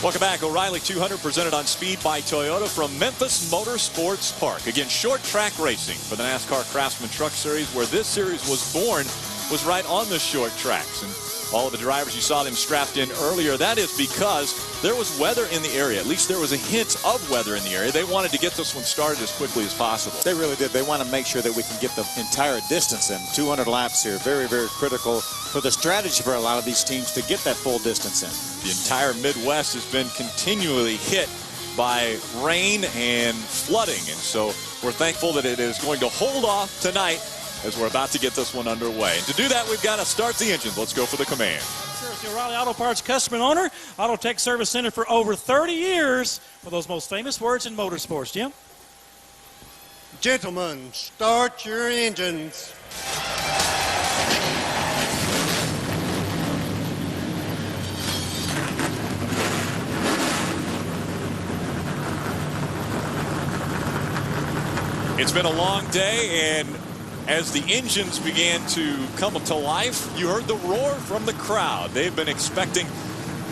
Welcome back. O'Reilly 200 presented on Speed by Toyota from Memphis Motorsports Park. Again, short track racing for the NASCAR Craftsman Truck Series, where this series was born, was right on the short tracks. And all of the drivers, you saw them strapped in earlier. That is because there was weather in the area. At least there was a hint of weather in the area. They wanted to get this one started as quickly as possible. They really did. They want to make sure that we can get the entire distance in. 200 laps here. Very, very critical for the strategy for a lot of these teams to get that full distance in. The entire Midwest has been continually hit by rain and flooding. And so we're thankful that it is going to hold off tonight as we're about to get this one underway. And to do that, we've got to start the engines. Let's go for the command. Sure, it's the O'Reilly Auto Parts customer and owner, Auto Tech Service Center for over 30 years for those most famous words in motorsports. Jim? Gentlemen, start your engines. It's been a long day, and as the engines began to come to life, you heard the roar from the crowd. They've been expecting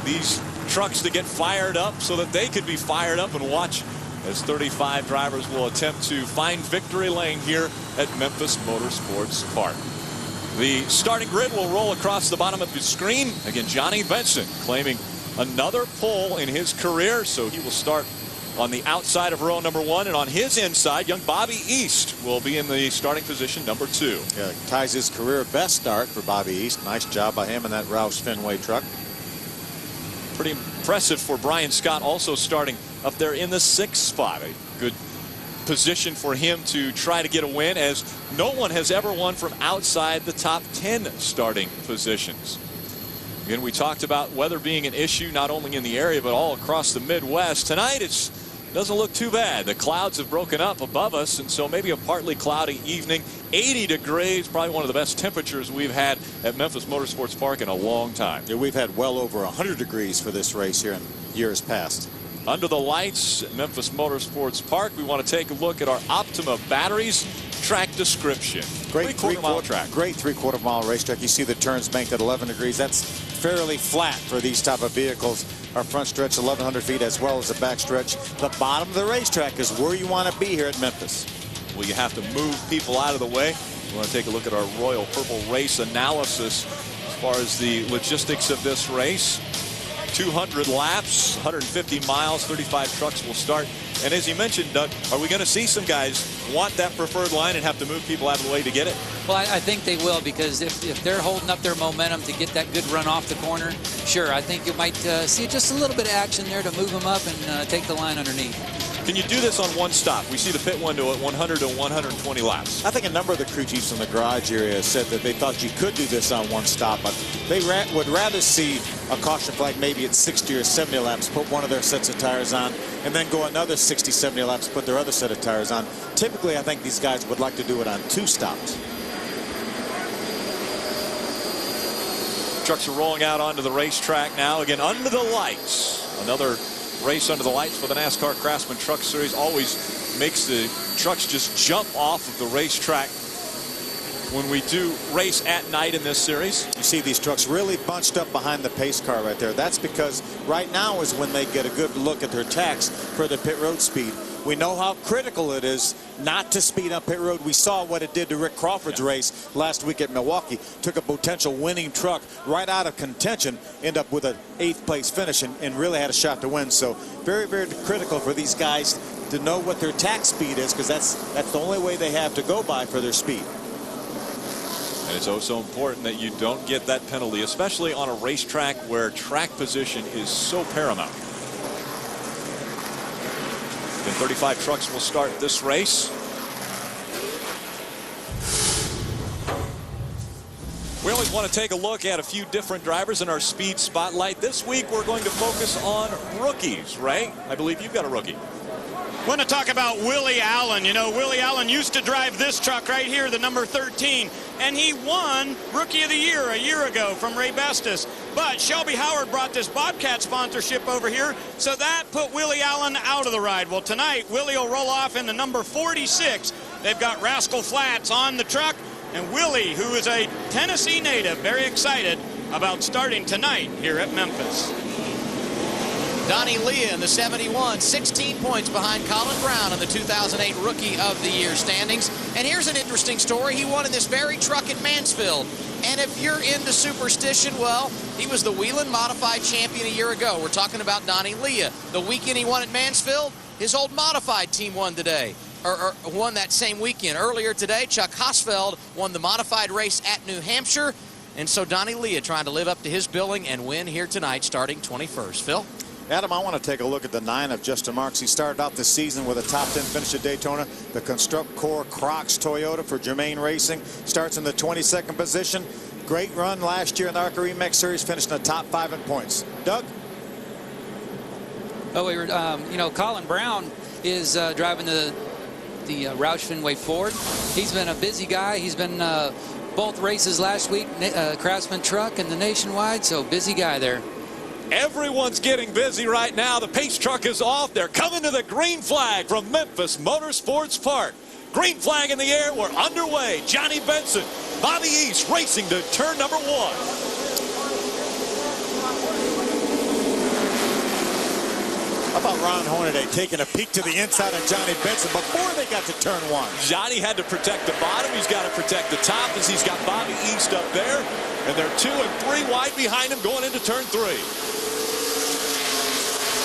these trucks to get fired up so that they could be fired up and watch as 35 drivers will attempt to find victory lane here at Memphis Motorsports Park. The starting grid will roll across the bottom of the screen. Again, Johnny Benson claiming another pole in his career, so he will start on the outside of row number 1, and on his inside, young Bobby East will be in the starting position number 2. Yeah, ties his career best start for Bobby East. Nice job by him in that Roush Fenway truck. Pretty impressive for Brian Scott, also starting up there in the 6th spot. A good position for him to try to get a win, as no one has ever won from outside the top 10 starting positions. Again, we talked about weather being an issue not only in the area but all across the Midwest. Tonight it doesn't look too bad. The clouds have broken up above us, and so maybe a partly cloudy evening. 80 degrees, probably one of the best temperatures we've had at Memphis Motorsports Park in a long time. Yeah, we've had well over 100 degrees for this race here in years past. Under the lights at Memphis Motorsports Park, we want to take a look at our Optima batteries. Track description. Great three-quarter-mile track. Great three-quarter-mile racetrack. You see the turns banked at 11 degrees. That's fairly flat for these type of vehicles. Our front stretch 1,100 feet as well as the back stretch. The bottom of the racetrack is where you want to be here at Memphis. Well, you have to move people out of the way. We want to take a look at our Royal Purple race analysis as far as the logistics of this race. 200 laps, 150 miles, 35 trucks will start. And as you mentioned, Doug, are we going to see some guys want that preferred line and have to move people out of the way to get it? Well, I think they will, because if they're holding up their momentum to get that good run off the corner, sure, I think you might see just a little bit of action there to move them up and take the line underneath. Can you do this on one stop? We see the pit window at 100 to 120 laps. I think a number of the crew chiefs in the garage area said that they thought you could do this on one stop, but they would rather see a caution flag maybe at 60 or 70 laps, put one of their sets of tires on, and then go another 60, 70 laps, put their other set of tires on. Typically, I think these guys would like to do it on 2 stops. Trucks are rolling out onto the racetrack now. Again, under the lights. Another race under the lights for the NASCAR Craftsman Truck Series. Always makes the trucks just jump off of the racetrack when we do race at night in this series. You see these trucks really bunched up behind the pace car right there. That's because right now is when they get a good look at their tacks for the pit road speed. We know how critical it is not to speed up pit road. We saw what it did to Rick Crawford's race last week at Milwaukee. Took a potential winning truck right out of contention, end up with an 8th place finish, and really had a shot to win. So very, very critical for these guys to know what their tack speed is, because that's the only way they have to go by for their speed. And it's also important that you don't get that penalty, especially on a racetrack where track position is so paramount. And 35 trucks will start this race. We always want to take a look at a few different drivers in our speed spotlight. This week we're going to focus on rookies, right? I believe you've got a rookie. I want to talk about Willie Allen. You know, Willie Allen used to drive this truck right here, the number 13, and he won Rookie of the Year a year ago from Ray Bestis. But Shelby Howard brought this Bobcat sponsorship over here, so that put Willie Allen out of the ride. Well, tonight, Willie will roll off in the number 46. They've got Rascal Flats on the truck, and Willie, who is a Tennessee native, very excited about starting tonight here at Memphis. Donnie Leah in the 71, 16 points behind Colin Brown in the 2008 Rookie of the Year standings. And here's an interesting story. He won in this very truck at Mansfield. And if you're into superstition, well, he was the Whelen Modified champion a year ago. We're talking about Donnie Leah. The weekend he won at Mansfield, his old Modified team won today. Or won that same weekend. Earlier today, Chuck Hosfeld won the Modified race at New Hampshire. And so Donnie Leah trying to live up to his billing and win here tonight, starting 21st. Phil? Adam, I want to take a look at the 9 of Justin Marks. He started out the season with a top 10 finish at Daytona. The Construct Core Crocs Toyota for Germain Racing starts in the 22nd position. Great run last year in the ARCA Remix Series, finished in the top 5 in points. Doug? Oh, we were, you know, Colin Brown is driving the Roush Fenway Ford. He's been a busy guy. He's been both races last week, Craftsman truck and the Nationwide, so busy guy there. Everyone's getting busy right now. The pace truck is off. They're coming to the green flag from Memphis Motorsports Park. Green flag in the air. We're underway. Johnny Benson, Bobby East racing to turn number 1. How about Ron Hornaday taking a peek to the inside of Johnny Benson before they got to turn 1? Johnny had to protect the bottom. He's got to protect the top as he's got Bobby East up there. And they're 2 and 3 wide behind him going into turn 3.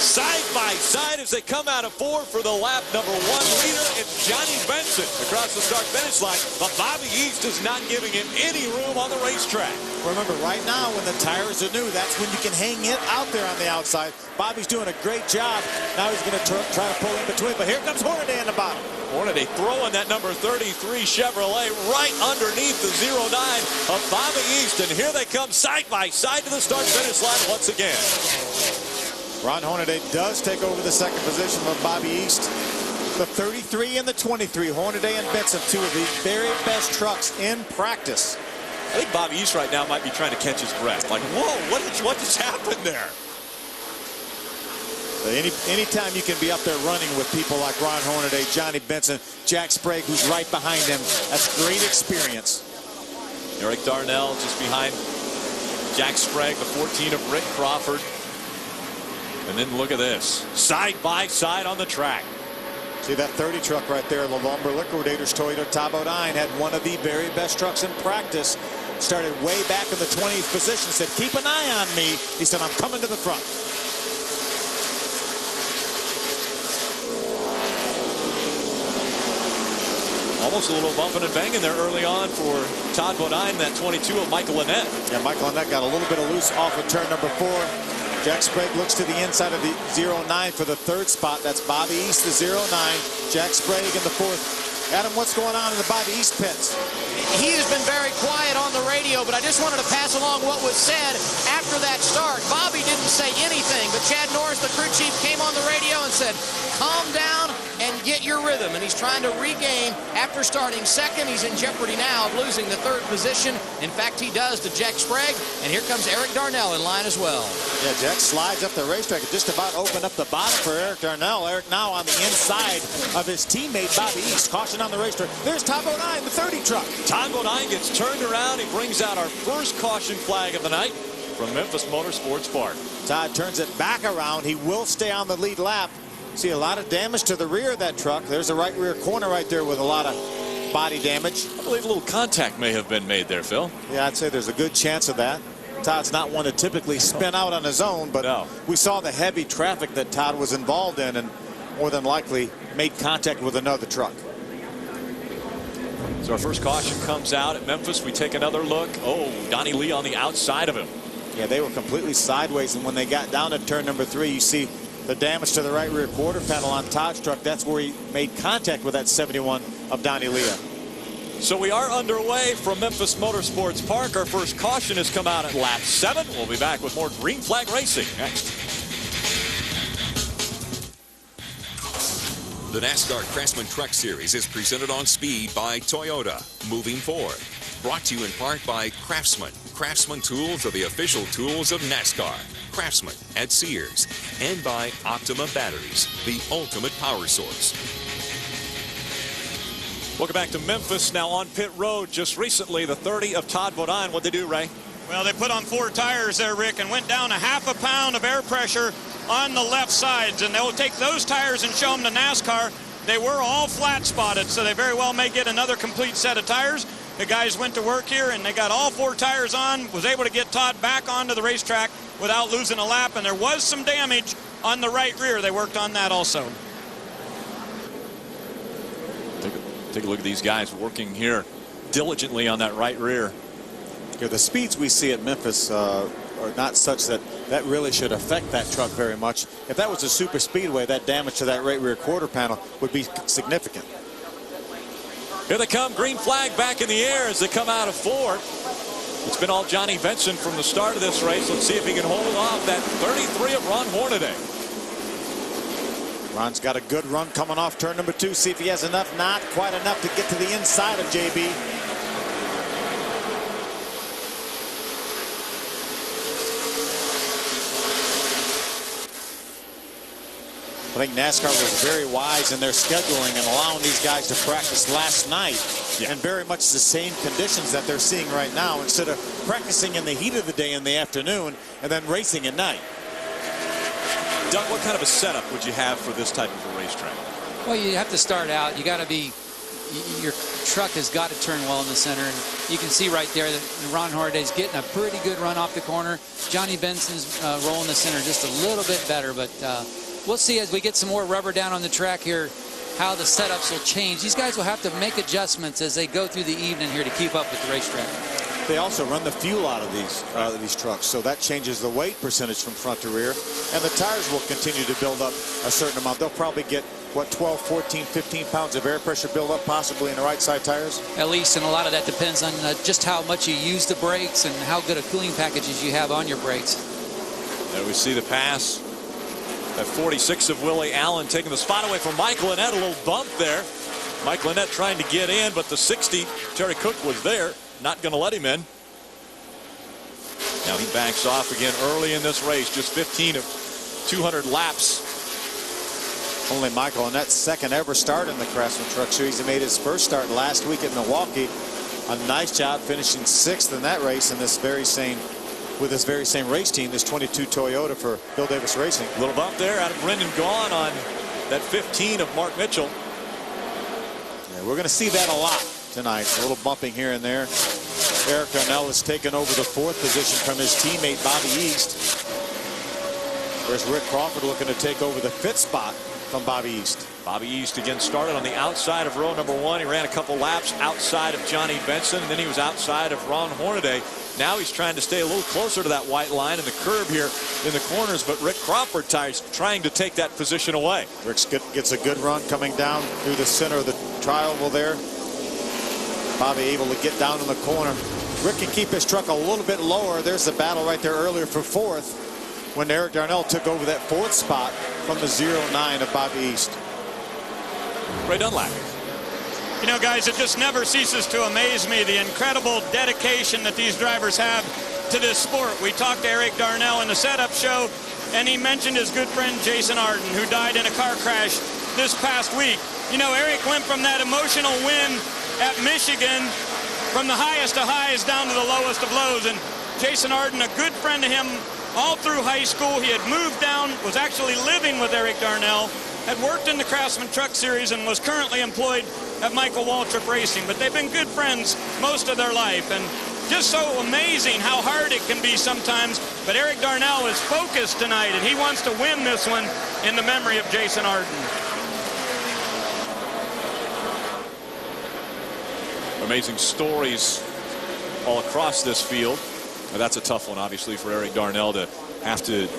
Side by side as they come out of 4 for the lap number 1 leader. It's Johnny Benson across the start-finish line. But Bobby East is not giving him any room on the racetrack. Remember, right now when the tires are new, that's when you can hang it out there on the outside. Bobby's doing a great job. Now he's going to try to pull in between. But here comes Hornaday in the bottom. Hornaday throwing that number 33 Chevrolet right underneath the 09 of Bobby East. And here they come side by side to the start-finish line once again. Ron Hornaday does take over the 2nd position of Bobby East. The 33 and the 23, Hornaday and Benson, 2 of the very best trucks in practice. I think Bobby East right now might be trying to catch his breath. Like, whoa, what just happened there? Anytime you can be up there running with people like Ron Hornaday, Johnny Benson, Jack Sprague, who's right behind them, that's great experience. Eric Darnell just behind Jack Sprague, the 14 of Rick Crawford. And then look at this, side by side on the track. See that 30 truck right there, the Lumber Liquidators Toyota Todd Bodine had one of the very best trucks in practice. Started way back in the 20th position, said, keep an eye on me. He said, I'm coming to the front. Almost a little bumping and banging there early on for Todd Bodine, that 22 of Michael Lynette. Yeah, Michael Lynette got a little bit of loose off of turn number 4. Jack Sprague looks to the inside of the 09 for the 3rd spot. That's Bobby East, the 09. Jack Sprague in the 4th. Adam, what's going on in the Bobby East pits? He has been very quiet on the radio, but I just wanted to pass along what was said after that start. Bobby didn't say anything, but Chad Norris, the crew chief, came on the radio and said, calm down and get your rhythm. And he's trying to regain after starting 2nd. He's in jeopardy now of losing the 3rd position. In fact, he does to Jack Sprague. And here comes Eric Darnell in line as well. Yeah, Jack slides up the racetrack and just about opened up the bottom for Eric Darnell. Eric now on the inside of his teammate Bobby East. Caution on the racetrack. There's Todd Bodine, the 30 truck. Todd Bodine gets turned around. He brings out our first caution flag of the night from Memphis Motorsports Park. Todd turns it back around. He will stay on the lead lap. See a lot of damage to the rear of that truck. There's a right rear corner right there with a lot of body damage. I believe a little contact may have been made there, Phil. Yeah, I'd say there's a good chance of that. Todd's not one to typically spin out on his own, but no. We saw the heavy traffic that Todd was involved in and more than likely made contact with another truck. So our first caution comes out at Memphis. We take another look. Oh, Donnie Lee on the outside of him. Yeah, they were completely sideways, and when they got down to turn number 3, you see the damage to the right rear quarter panel on Todd's truck. That's where he made contact with that 71 of Donnie Leah. So we are underway from Memphis Motorsports Park. Our first caution has come out at lap 7. We'll be back with more green flag racing next. The NASCAR Craftsman Truck Series is presented on speed by Toyota. Moving forward. Brought to you in part by Craftsman. Craftsman tools are the official tools of NASCAR. Craftsman at Sears. And by Optima Batteries, the ultimate power source. Welcome back to Memphis. Now on pit road just recently, the 30 of Todd Bodine. What'd they do, Ray? Well, they put on 4 tires there, Rick, and went down a half a pound of air pressure on the left sides, and they'll take those tires and show them to NASCAR. They were all flat spotted, so they very well may get another complete set of tires. The guys went to work here, and they got all 4 tires on, was able to get Todd back onto the racetrack without losing a lap, and there was some damage on the right rear. They worked on that also. Take a look at these guys working here diligently on that right rear. Yeah, the speeds we see at Memphis are not such that really should affect that truck very much. If that was a super speedway, that damage to that right rear quarter panel would be significant. Here they come, green flag back in the air as they come out of 4th. It's been all Johnny Benson from the start of this race. Let's see if he can hold off that 33 of Ron Hornaday. Ron's got a good run coming off turn number 2. See if he has enough. Not quite enough to get to the inside of JB. I think NASCAR was very wise in their scheduling and allowing these guys to practice last night in very much the same conditions that they're seeing right now, instead of practicing in the heat of the day in the afternoon and then racing at night. Doug, what kind of a setup would you have for this type of a racetrack? Well, you have to start out. You got to be, your truck has got to turn well in the center. And you can see right there that Ron Hornaday's getting a pretty good run off the corner. Johnny Benson's rolling the center just a little bit better, but we'll see as we get some more rubber down on the track here how the setups will change. These guys will have to make adjustments as they go through the evening here to keep up with the racetrack. They also run the fuel out of these trucks, so that changes the weight percentage from front to rear, and the tires will continue to build up a certain amount. They'll probably get, what, 12, 14, 15 pounds of air pressure build up possibly in the right side tires? At least, and a lot of that depends on just how much you use the brakes and how good a cooling packages you have on your brakes. There we see the pass. That 46 of Willie Allen taking the spot away from Mike Lynette. A little bump there. Mike Lynette trying to get in, but the 60, Terry Cook was there. Not going to let him in. Now he backs off again early in this race. Just 15 of 200 laps. Only Michael Lynette's second ever start in the Craftsman Truck Series. He made his first start last week at Milwaukee. A nice job finishing 6th in that race in this very same, with this very same race team, this 22 Toyota for Bill Davis Racing. A little bump there out of Brendan Gaughan on that 15 of Mark Mitchell. Yeah, we're going to see that a lot tonight. A little bumping here and there. Eric Darnell has taken over the 4th position from his teammate Bobby East. Where's Rick Crawford looking to take over the 5th spot from Bobby East. Bobby East again started on the outside of row number 1. He ran a couple laps outside of Johnny Benson, and then he was outside of Ron Hornaday. Now he's trying to stay a little closer to that white line and the curb here in the corners, but Rick Crawford trying to take that position away. Rick gets a good run coming down through the center of the trioval there. Bobby able to get down in the corner. Rick can keep his truck a little bit lower. There's the battle right there earlier for 4th when Eric Darnell took over that 4th spot from the 09 of Bobby East. Ray Dunlap. You know, guys, it just never ceases to amaze me the incredible dedication that these drivers have to this sport. We talked to Eric Darnell in the setup show, and he mentioned his good friend Jason Arden, who died in a car crash this past week. You know, Eric went from that emotional win at Michigan, from the highest of highs down to the lowest of lows, and Jason Arden, a good friend to him all through high school. He had moved down, was actually living with Eric Darnell, had worked in the Craftsman Truck Series, and was currently employed at Michael Waltrip Racing. But they've been good friends most of their life, and just so amazing how hard it can be sometimes. But Eric Darnell is focused tonight, and he wants to win this one in the memory of Jason Arden. Amazing stories all across this field. Now, that's a tough one, obviously, for Eric Darnell to have to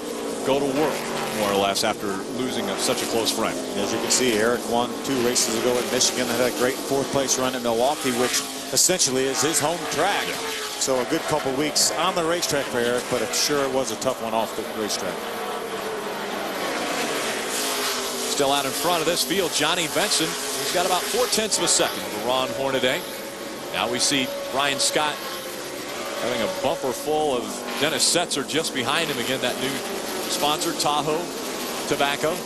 go to work, more or less, after losing such a close friend. As you can see, Eric won 2 races ago at Michigan, had a great 4th place run at Milwaukee, which essentially is his home track. Yeah. So a good couple weeks on the racetrack for Eric, but it sure was a tough one off the racetrack. Still out in front of this field, Johnny Benson. He's got about 0.4 of a second over Ron Hornaday. Now we see Brian Scott having a bumper full of Dennis Setzer just behind him. Again, that new sponsor, Tahoe Tobacco.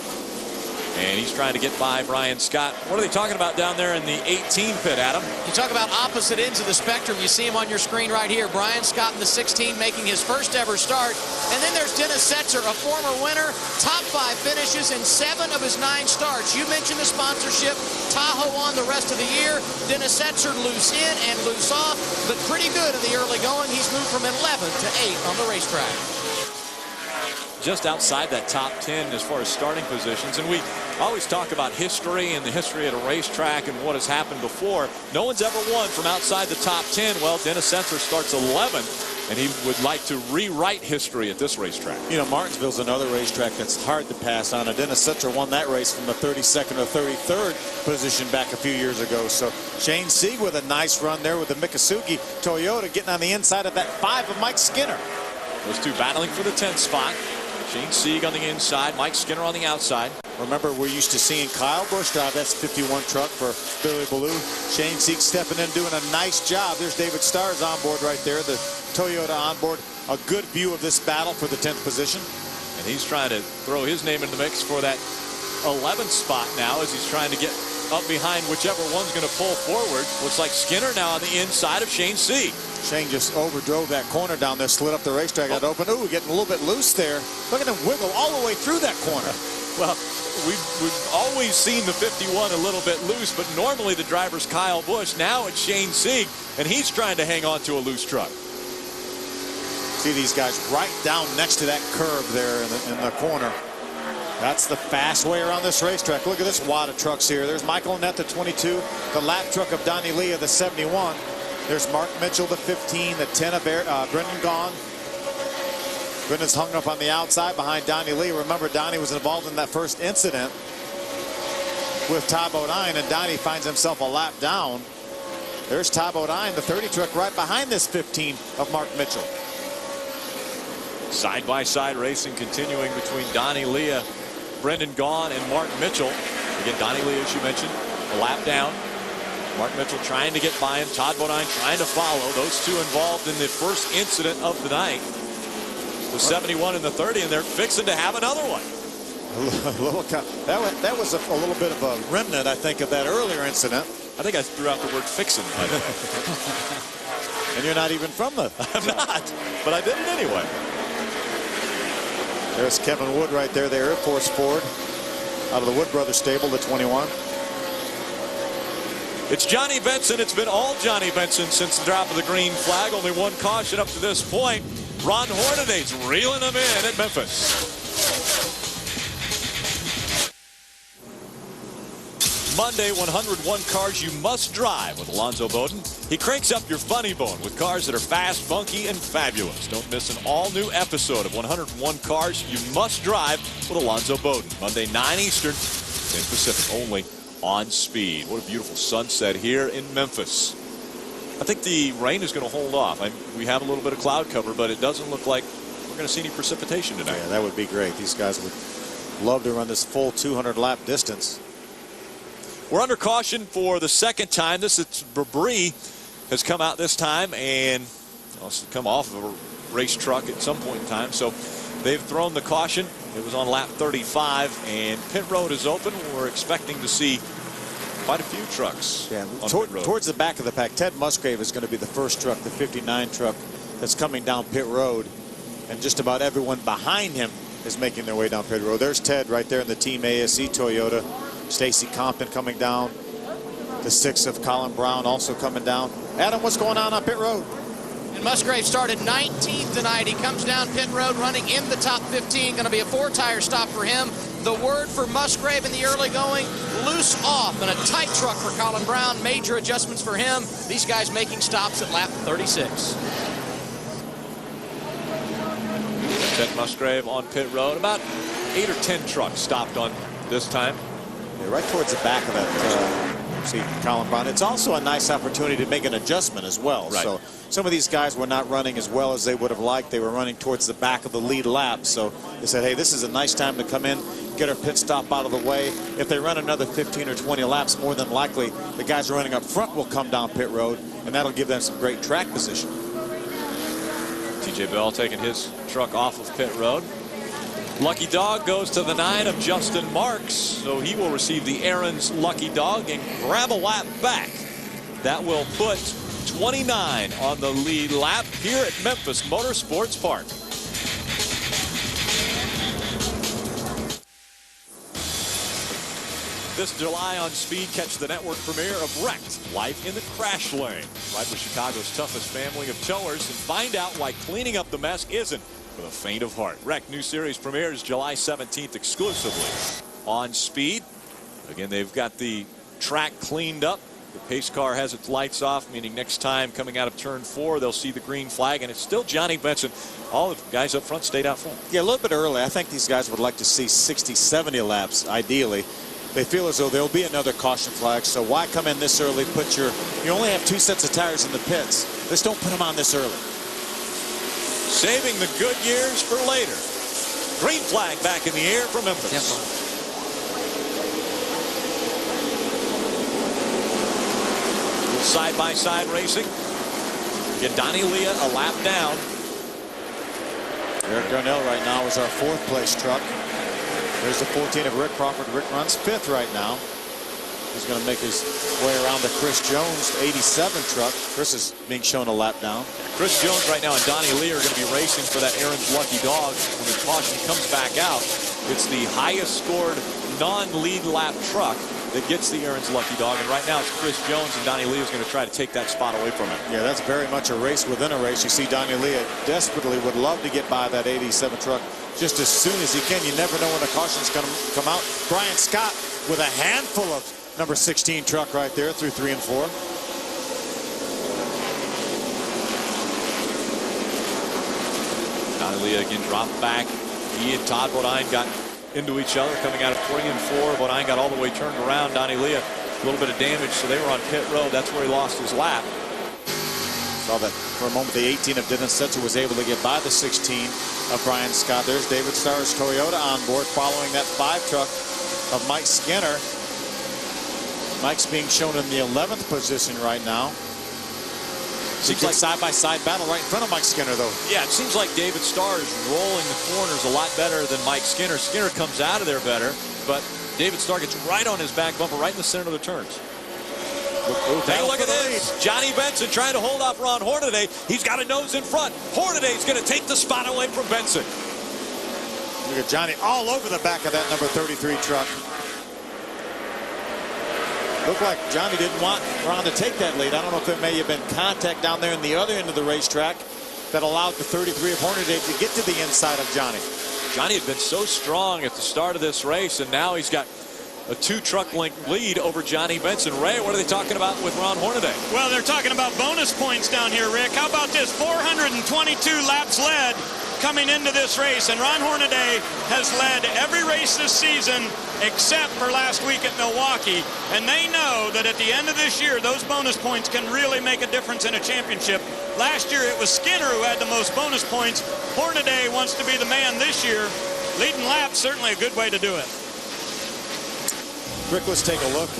And he's trying to get by Brian Scott. What are they talking about down there in the 18 pit, Adam? You talk about opposite ends of the spectrum. You see him on your screen right here. Brian Scott in the 16 making his first ever start. And then there's Dennis Setzer, a former winner, top 5 finishes in 7 of his 9 starts. You mentioned the sponsorship. Tahoe on the rest of the year. Dennis Setzer loose in and loose off, but pretty good in the early going. He's moved from 11 to 8 on the racetrack. Just outside that top 10 as far as starting positions. And we always talk about history and the history at a racetrack and what has happened before. No one's ever won from outside the top 10. Well, Dennis Setzer starts 11th, and he would like to rewrite history at this racetrack. You know, Martinsville's another racetrack that's hard to pass on. And Dennis Setzer won that race from the 32nd or 33rd position back a few years ago. So Shane Sieg with a nice run there with the Mikasugi Toyota, getting on the inside of that 5 of Mike Skinner. Those two battling for the 10th spot. Shane Sieg on the inside, Mike Skinner on the outside. Remember, we're used to seeing Kyle Busch drive that 51 truck for Billy Ballou. Shane Sieg stepping in, doing a nice job. There's David Starr's on board right there, the Toyota on board. A good view of this battle for the 10th position. And he's trying to throw his name in the mix for that 11th spot now as he's trying to get up behind whichever one's going to pull forward. Looks like Skinner now on the inside of Shane Sieg. Shane just overdrove that corner down there, slid up the racetrack, got open. Ooh, getting a little bit loose there. Look at him wiggle all the way through that corner. Well, we've always seen the 51 a little bit loose, but normally the driver's Kyle Busch. Now it's Shane Sieg, and he's trying to hang on to a loose truck. See these guys right down next to that curve there in the corner. That's the fast way around this racetrack. Look at this wad of trucks here. There's Michael Annett, the 22, the lap truck of Donnie Leah, the 71. There's Mark Mitchell, the 15, the 10 of Brendan Gaughan. Brendan's hung up on the outside behind Donnie Lee. Remember, Donnie was involved in that first incident with Todd Bodine, and Donnie finds himself a lap down. There's Todd Bodine, the 30 truck, right behind this 15 of Mark Mitchell. Side-by-side racing continuing between Donnie Leah, Brendan Gaughan, and Mark Mitchell. Again, Donnie Leah, as you mentioned, a lap down. Mark Mitchell trying to get by him. Todd Bodine trying to follow. Those two involved in the first incident of the night. The 71 and the 30, and they're fixing to have another one. That was a little bit of a remnant, I think, of that earlier incident. I think I threw out the word fixing, by the way. And you're not even from the... I'm not, but I did it anyway. There's Kevin Wood right there, the Air Force Ford, out of the Wood Brothers stable, the 21. It's Johnny Benson. It's been all Johnny Benson since the drop of the green flag. Only one caution up to this point. Ron Hornaday's reeling them in at Memphis. Monday, 101 cars you must drive with Alonzo Bowden. He cranks up your funny bone with cars that are fast, funky, and fabulous. Don't miss an all-new episode of 101 cars you must drive with Alonzo Bowden. Monday, 9 Eastern, 10 Pacific, only on Speed. What a beautiful sunset here in Memphis. I think the rain is going to hold off. We have a little bit of cloud cover, but it doesn't look like we're going to see any precipitation tonight. Yeah, that would be great. These guys would love to run this full 200-lap distance. We're under caution for the second time. This is debris has come out this time and also come off of a race truck at some point in time. So they've thrown the caution. It was on lap 35, and pit road is open. We're expecting to see quite a few trucks. Yeah, on pit road. Towards the back of the pack, Ted Musgrave is going to be the first truck, the 59 truck that's coming down pit road, and just about everyone behind him is making their way down pit road. There's Ted right there in the Team ASE Toyota. Stacy Compton coming down. The 6 of Colin Brown also coming down. Adam, what's going on pit road? And Musgrave started 19th tonight. He comes down pit road running in the top 15. Going to be a 4-tire stop for him. The word for Musgrave in the early going, loose off, and a tight truck for Colin Brown. Major adjustments for him. These guys making stops at lap 36. Ted Musgrave on pit road. About 8 or 10 trucks stopped on this time. Yeah, right towards the back of that. See Colin Brown. It's also a nice opportunity to make an adjustment as well. Right. So some of these guys were not running as well as they would have liked. They were running towards the back of the lead lap. So they said, hey, this is a nice time to come in, get our pit stop out of the way. If they run another 15 or 20 laps, more than likely the guys running up front will come down pit road, and that'll give them some great track position. TJ Bell taking his truck off of pit road. Lucky dog goes to the 9 of Justin Marks, so he will receive the Aaron's lucky dog and grab a lap back. That will put 29 on the lead lap here at Memphis Motorsports Park. This July on Speed, catch the network premiere of Wrecked, Life in the Crash Lane. Ride with Chicago's toughest family of towers and find out why cleaning up the mess isn't for the faint of heart. Wrecked new series premieres July 17th exclusively on Speed. Again, they've got the track cleaned up. The pace car has its lights off, meaning next time coming out of turn 4, they'll see the green flag, and it's still Johnny Benson. All the guys up front stayed out front. Yeah, a little bit early. I think these guys would like to see 60, 70 laps, ideally. They feel as though there'll be another caution flag, so why come in this early? You only have 2 sets of tires in the pits. Let's don't put them on this early. Saving the good years for later. Green flag back in the air for Memphis. Yep. Side-by-side racing. Get Donnie Leah a lap down. Eric Darnell right now is our 4th place truck. There's the 14 of Rick Crawford. Rick runs 5th right now. He's going to make his way around the Chris Jones 87 truck. Chris is being shown a lap down. Chris Jones right now and Donnie Lee are going to be racing for that Aaron's lucky dog. When the caution comes back out, it's the highest scored non-lead lap truck that gets the Aaron's lucky dog. And right now it's Chris Jones, and Donnie Lee is going to try to take that spot away from him. Yeah, that's very much a race within a race. You see Donnie Lee desperately would love to get by that 87 truck just as soon as he can. You never know when the caution's going to come out. Brian Scott with a handful of number 16 truck right there through 3 and 4. Donnie Lee again dropped back. He and Todd Bodine got into each other coming out of 3 and 4. Bodine got all the way turned around. Donnie Lee a little bit of damage, so they were on pit road. That's where he lost his lap. Saw that for a moment the 18 of Dennis Setzer was able to get by the 16 of Brian Scott. There's David Starr's Toyota on board following that 5 truck of Mike Skinner. Mike's being shown in the 11th position right now. Seems like side-by-side battle right in front of Mike Skinner, though. Yeah, it seems like David Starr is rolling the corners a lot better than Mike Skinner. Skinner comes out of there better, but David Starr gets right on his back bumper, right in the center of the turns. Take a look at this. Johnny Benson trying to hold off Ron Hornaday. He's got a nose in front. Hornaday's going to take the spot away from Benson. Look at Johnny all over the back of that number 33 truck. Looked like Johnny didn't want Ron to take that lead. I don't know if there may have been contact down there in the other end of the racetrack that allowed the 33 of Hornaday to get to the inside of Johnny. Johnny had been so strong at the start of this race, and now he's got a 2-truck length lead over Johnny Benson. Ray, what are they talking about with Ron Hornaday? Well, they're talking about bonus points down here, Rick. How about this? 422 laps led coming into this race, and Ron Hornaday has led every race this season except for last week at Milwaukee, and they know that at the end of this year those bonus points can really make a difference in a championship. Last year it was Skinner who had the most bonus points. Hornaday wants to be the man this year. Leading laps, certainly a good way to do it. Rick, let's take a look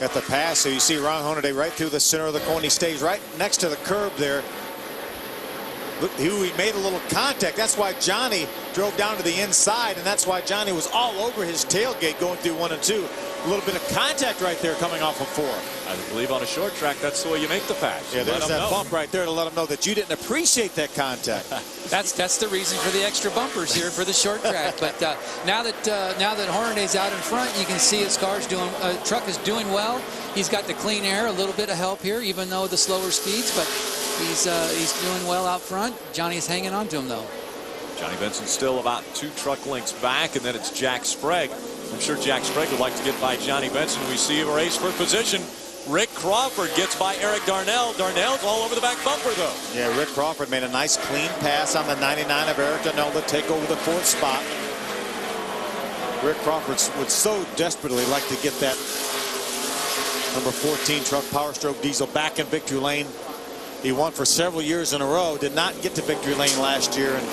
at the pass. So you see Ron Hornaday right through the center of the cone. He stays right next to the curb there. He made a little contact. That's why Johnny drove down to the inside, and that's why Johnny was all over his tailgate going through 1 and 2. A little bit of contact right there coming off of 4. I believe on a short track, that's the way you make the pass. Yeah, there's that bump right there to let them know that you didn't appreciate that contact. That's the reason for the extra bumpers here for the short track. But now that Hornaday's out in front, you can see his truck is doing well. He's got the clean air, a little bit of help here, even though the slower speeds, but he's doing well out front. Johnny's hanging on to him, though. Johnny Benson still about 2 truck lengths back, and then it's Jack Sprague. I'm sure Jack Sprague would like to get by Johnny Benson. We see a race for position. Rick Crawford gets by Eric Darnell. Darnell's all over the back bumper, though. Yeah, Rick Crawford made a nice clean pass on the 99 of Eric Darnell to take over the 4th spot. Rick Crawford would so desperately like to get that number 14 truck Power Stroke Diesel back in victory lane. He won for several years in a row, did not get to victory lane last year, and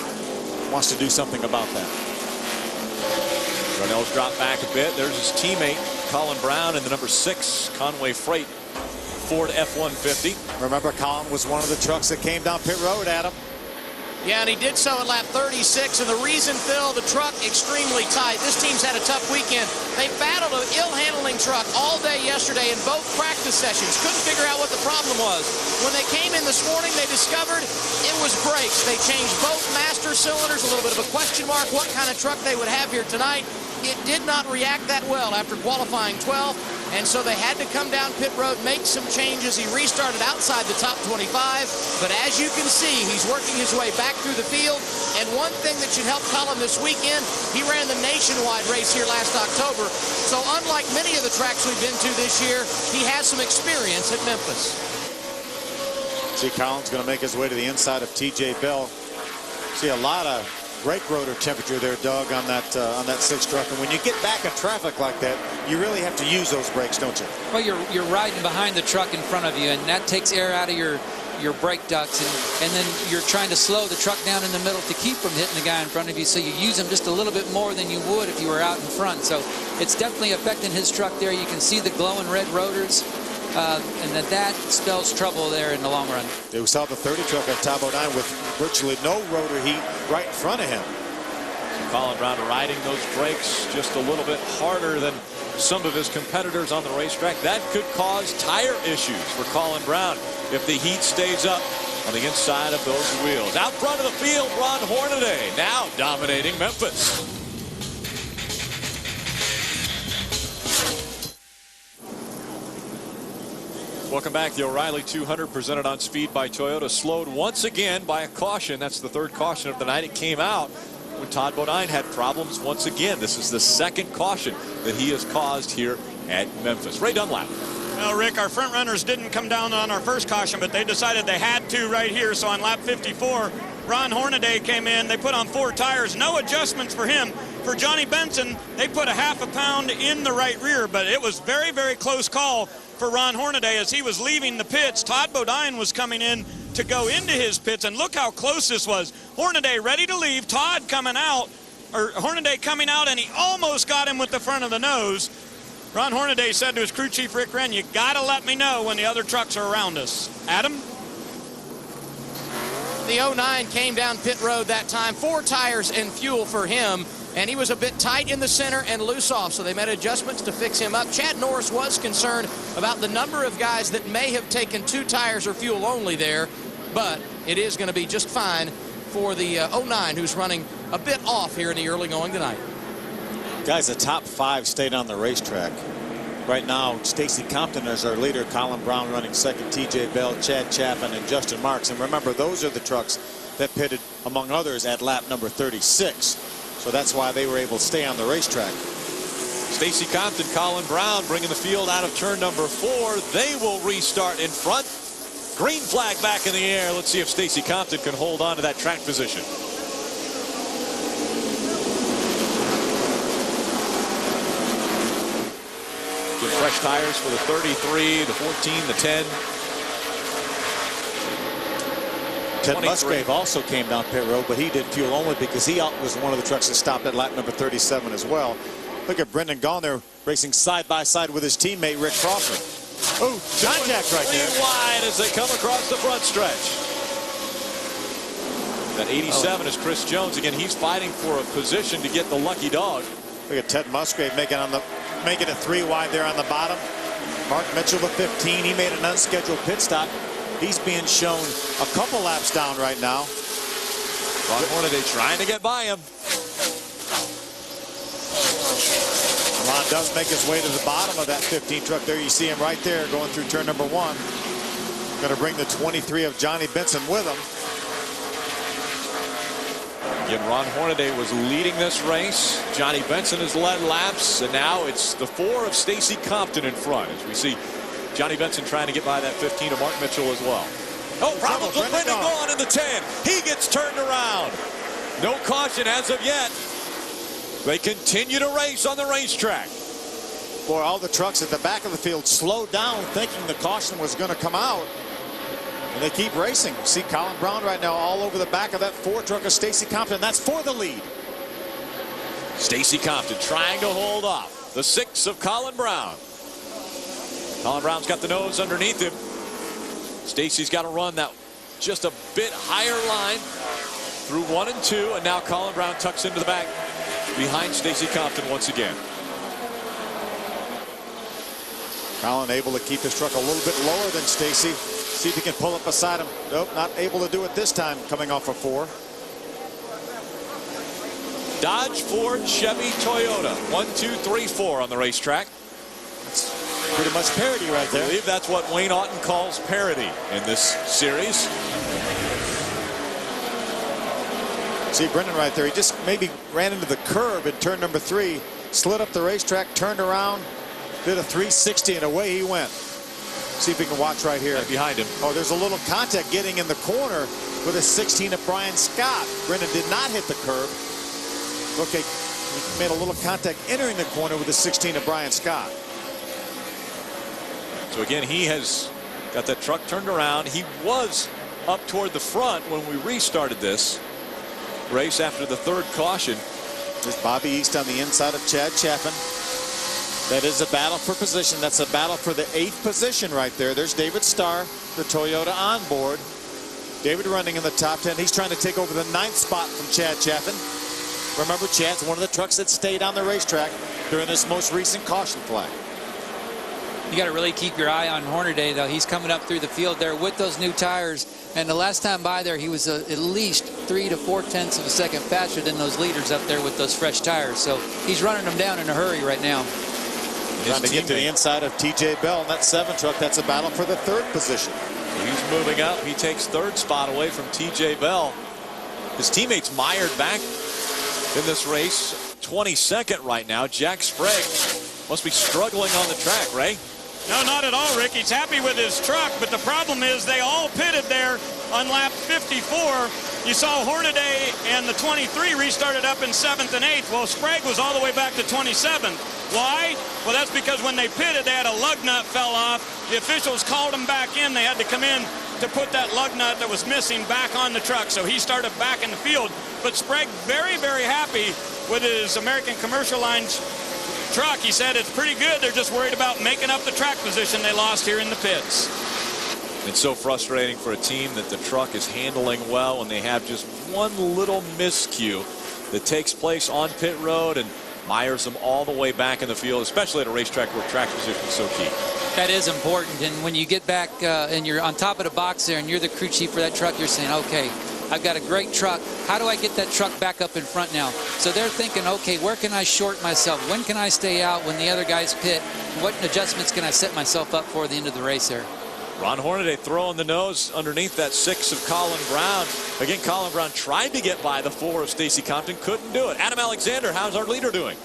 wants to do something about that. Darnell's dropped back a bit. There's his teammate, Colin Brown, in the number 6 Conway Freight Ford F-150. Remember, Colin was one of the trucks that came down pit road at him. Yeah, and he did so at lap 36, and the reason, Phil, the truck extremely tight. This team's had a tough weekend. They battled an ill-handling truck all day yesterday in both practice sessions. Couldn't figure out what the problem was. When they came in this morning, they discovered it was brakes. They changed both master cylinders, a little bit of a question mark what kind of truck they would have here tonight. It did not react that well after qualifying 12th, and so they had to come down pit road, make some changes. He restarted outside the top 25, but as you can see, he's working his way back through the field. And one thing that should help Colin this weekend, he ran the nationwide race here last October, so unlike many of the tracks we've been to this year, he has some experience at Memphis. See, Colin's going to make his way to the inside of TJ Bell. See a lot of brake rotor temperature there, Doug, on that 6 truck. And when you get back in traffic like that, you really have to use those brakes, don't you? Well, you're riding behind the truck in front of you, and that takes air out of your brake ducts, and then you're trying to slow the truck down in the middle to keep from hitting the guy in front of you, so you use them just a little bit more than you would if you were out in front. So it's definitely affecting his truck there. You can see the glowing red rotors. And that spells trouble there in the long run. We saw the 30 truck at Top 09 with virtually no rotor heat right in front of him. So Colin Brown riding those brakes just a little bit harder than some of his competitors on the racetrack. That could cause tire issues for Colin Brown if the heat stays up on the inside of those wheels. Out front of the field, Ron Hornaday now dominating Memphis. Welcome back. The O'Reilly 200 presented on Speed by Toyota, slowed once again by a caution. That's the 3rd caution of the night. It came out when Todd Bodine had problems once again. This is the 2nd caution that he has caused here at Memphis. Ray Dunlap. Well, Rick, our front runners didn't come down on our first caution, but they decided they had to right here. So on lap 54, Ron Hornaday came in. They put on 4 tires. No adjustments for him. For Johnny Benson, they put a half a pound in the right rear, but it was very, very close call for Ron Hornaday as he was leaving the pits. Todd Bodine was coming in to go into his pits, and look how close this was. Hornaday ready to leave, Todd coming out, or Hornaday coming out, and he almost got him with the front of the nose. Ron Hornaday said to his crew chief, Rick Wren, you got to let me know when the other trucks are around us. Adam? The 09 came down pit road that time, 4 tires and fuel for him. And he was a bit tight in the center and loose off, so they made adjustments to fix him up. Chad Norris was concerned about the number of guys that may have taken 2 tires or fuel only there, but it is going to be just fine for the 09, who's running a bit off here in the early going tonight. Guys, the top 5 stayed on the racetrack. Right now, Stacy Compton is our leader, Colin Brown running 2nd, TJ Bell, Chad Chapman, and Justin Marks. And remember, those are the trucks that pitted, among others, at lap number 36. So that's why they were able to stay on the racetrack. Stacy Compton, Colin Brown bringing the field out of turn number 4. They will restart in front. Green flag back in the air. Let's see if Stacy Compton can hold on to that track position. Get fresh tires for the 33, the 14, the 10. Ted Musgrave also came down pit road, but he did fuel only because he was one of the trucks that stopped at lap number 37 as well. Look at Brendan Gaughan there racing side by side with his teammate Rick Crawford. Oh, contact right there. Wide as they come across the front stretch. That 87 is Chris Jones. Again, he's fighting for a position to get the lucky dog. Look at Ted Musgrave making it 3 wide there on the bottom. Mark Mitchell, the 15. He made an unscheduled pit stop. He's being shown a couple laps down right now. Ron Hornaday trying to get by him. Ron does make his way to the bottom of that 15 truck there. You see him right there going through turn number 1. Going to bring the 23 of Johnny Benson with him. Again, Ron Hornaday was leading this race. Johnny Benson has led laps, and now it's the 4 of Stacy Compton in front as we see Johnny Benson trying to get by that 15 of Mark Mitchell as well. Oh, problems with Brendan Gaughan in the 10. He gets turned around. No caution as of yet. They continue to race on the racetrack. Boy, all the trucks at the back of the field slowed down thinking the caution was going to come out. And they keep racing. See Colin Brown right now all over the back of that 4 truck of Stacy Compton. That's for the lead. Stacy Compton trying to hold off the 6 of Colin Brown. Colin Brown's got the nose underneath him. Stacy's got to run that just a bit higher line. through 1 and 2, and now Colin Brown tucks into the back behind Stacy Compton once again. Colin able to keep his truck a little bit lower than Stacy. See if he can pull up beside him. Nope, not able to do it this time, coming off a 4. Dodge, Ford, Chevy, Toyota. 1, 2, 3, 4 on the racetrack. That's pretty much parity right there. I believe that's what Wayne Aughton calls parity in this series. See Brendan right there. He just maybe ran into the curb in turn number 3, slid up the racetrack, turned around, did a 360, and away he went. See if we can watch right here. Right behind him. Oh, there's a little contact getting in the corner with a 16 of Brian Scott. Brendan did not hit the curb. Okay, he made a little contact entering the corner with the 16 of Brian Scott. So again, he has got that truck turned around. He was up toward the front when we restarted this race after the 3rd caution. There's Bobby East on the inside of Chad Chaffin. That is a battle for position. That's a battle for the 8th position right there. There's David Starr, the Toyota on board. David running in the top 10. He's trying to take over the 9th spot from Chad Chaffin. Remember, Chad's one of the trucks that stayed on the racetrack during this most recent caution flag. You got to really keep your eye on Hornaday, though. He's coming up through the field there with those new tires. And the last time by there, he was at least 3 to 4/10 of a second faster than those leaders up there with those fresh tires. So he's running them down in a hurry right now. Trying to get to the inside of TJ Bell in that 7 truck. That's a battle for the 3rd position. He's moving up. He takes 3rd spot away from TJ Bell. His teammates mired back in this race. 22nd right now. Jack Sprague must be struggling on the track, Ray. No, not at all, Rick. He's happy with his truck, but the problem is they all pitted there on lap 54. You saw Hornaday and the 23 restarted up in 7th and 8th. Well, Sprague was all the way back to 27th. Why? Well, that's because when they pitted, they had a lug nut fell off. The officials called them back in. They had to come in to put that lug nut that was missing back on the truck. So he started back in the field. But Sprague very, very happy with his American Commercial Lines truck. He said it's pretty good. They're just worried about making up the track position they lost here in the pits. It's so frustrating for a team that the truck is handling well when they have just one little miscue that takes place on pit road and mires them all the way back in the field, especially at a racetrack where track position is so key. That is important. And when you get back and you're on top of the box there and you're the crew chief for that truck, you're saying, okay, I've got a great truck. How do I get that truck back up in front now? So they're thinking, okay, where can I short myself? When can I stay out when the other guys pit? What adjustments can I set myself up for at the end of the race there? Ron Hornaday throwing the nose underneath that 6 of Colin Brown. Again, Colin Brown tried to get by the 4 of Stacy Compton, couldn't do it. Adam Alexander, how's our leader doing?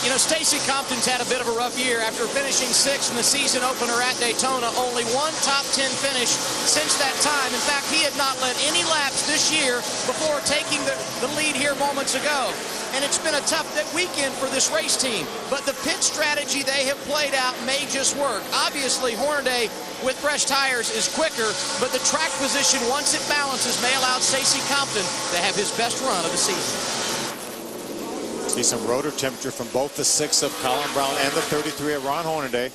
You know, Stacy Compton's had a bit of a rough year after finishing 6th in the season opener at Daytona. Only one top 10 finish since that time. In fact, he had not led any laps this year before taking the lead here moments ago. And it's been a tough weekend for this race team. But the pit strategy they have played out may just work. Obviously, Hornaday with fresh tires is quicker, but the track position, once it balances, may allow Stacy Compton to have his best run of the season. See some rotor temperature from both the 6 of Colin Brown and the 33 of Ron Hornaday.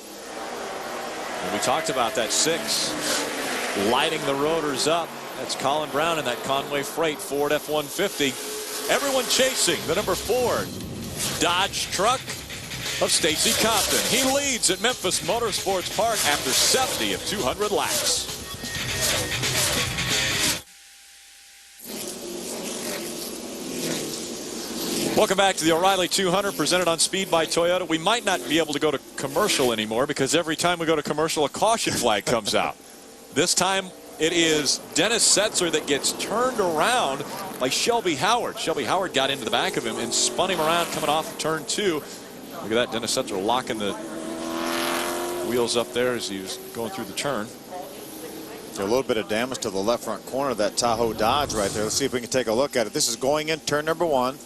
And we talked about that 6 lighting the rotors up. That's Colin Brown in that Conway Freight Ford F-150. Everyone chasing the number 4 Dodge truck of Stacy Compton. He leads at Memphis Motorsports Park after 70 of 200 laps. Welcome back to the O'Reilly 200 presented on Speed by Toyota. We might not be able to go to commercial anymore because every time we go to commercial, a caution flag comes out. This time it is Dennis Setzer that gets turned around by Shelby Howard. Shelby Howard got into the back of him and spun him around coming off of turn 2. Look at that, Dennis Setzer locking the wheels up there as he was going through the turn. A little bit of damage to the left front corner of that Tahoe Dodge right there. Let's see if we can take a look at it. This is going in turn number 1.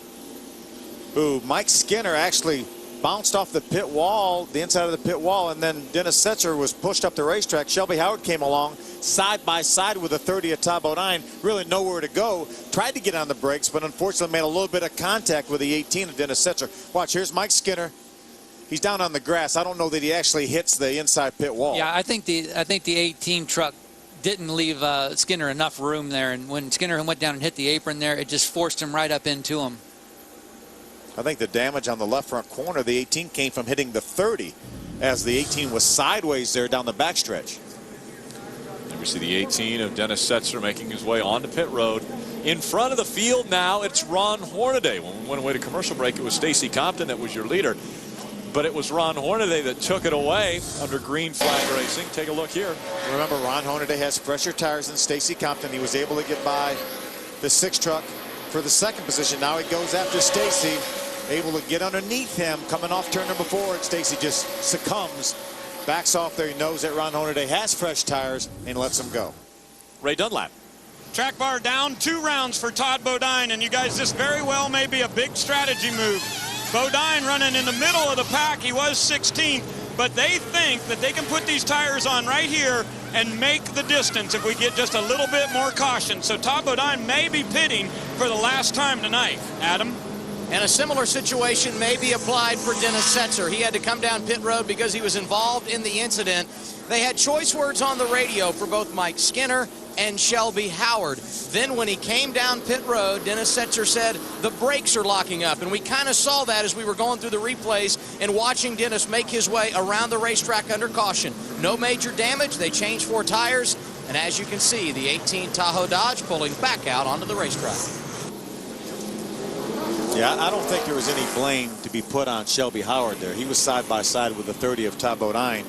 Ooh, Mike Skinner actually bounced off the pit wall, the inside of the pit wall, and then Dennis Setzer was pushed up the racetrack. Shelby Howard came along side by side with the 30 at Top 09, really nowhere to go. Tried to get on the brakes, but unfortunately made a little bit of contact with the 18 of Dennis Setzer. Watch, here's Mike Skinner. He's down on the grass. I don't know that he actually hits the inside pit wall. Yeah, I think the 18 truck didn't leave Skinner enough room there. And when Skinner went down and hit the apron there, it just forced him right up into him. I think the damage on the left front corner, the 18 came from hitting the 30 as the 18 was sideways there down the backstretch. And we see the 18 of Dennis Setzer making his way onto pit road. In front of the field now, it's Ron Hornaday. When we went away to commercial break, it was Stacy Compton that was your leader. But it was Ron Hornaday that took it away under green flag racing. Take a look here. Remember, Ron Hornaday has fresher tires than Stacy Compton. He was able to get by the 6 truck for the 2nd position. Now he goes after Stacy, able to get underneath him, coming off turn number 4, and Stacy just succumbs, backs off there. He knows that Ron Hornaday has fresh tires and lets him go. Ray Dunlap. Track bar down 2 rounds for Todd Bodine, and you guys, this very well may be a big strategy move. Bodine running in the middle of the pack. He was 16th, but they think that they can put these tires on right here and make the distance if we get just a little bit more caution. So Todd Bodine may be pitting for the last time tonight. Adam? And a similar situation may be applied for Dennis Setzer. He had to come down pit road because he was involved in the incident. They had choice words on the radio for both Mike Skinner and Shelby Howard. Then when he came down pit road, Dennis Setzer said the brakes are locking up. And we kind of saw that as we were going through the replays and watching Dennis make his way around the racetrack under caution. No major damage. They changed 4 tires. And as you can see, the 18 Tahoe Dodge pulling back out onto the racetrack. Yeah, I don't think there was any blame to be put on Shelby Howard there. He was side by side with the 30 of Todd Bodine.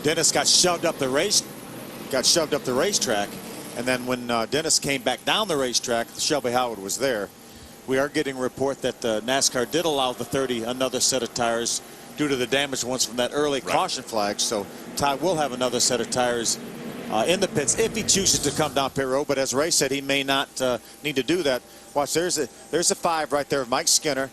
Dennis got shoved up the racetrack, and then when Dennis came back down the racetrack, Shelby Howard was there. We are getting a report that NASCAR did allow the 30 another set of tires due to the damaged ones from that early caution flag. So Todd will have another set of tires in the pits if he chooses to come down pit road. But as Ray said, he may not need to do that. Watch, there's a 5 right there of Mike Skinner.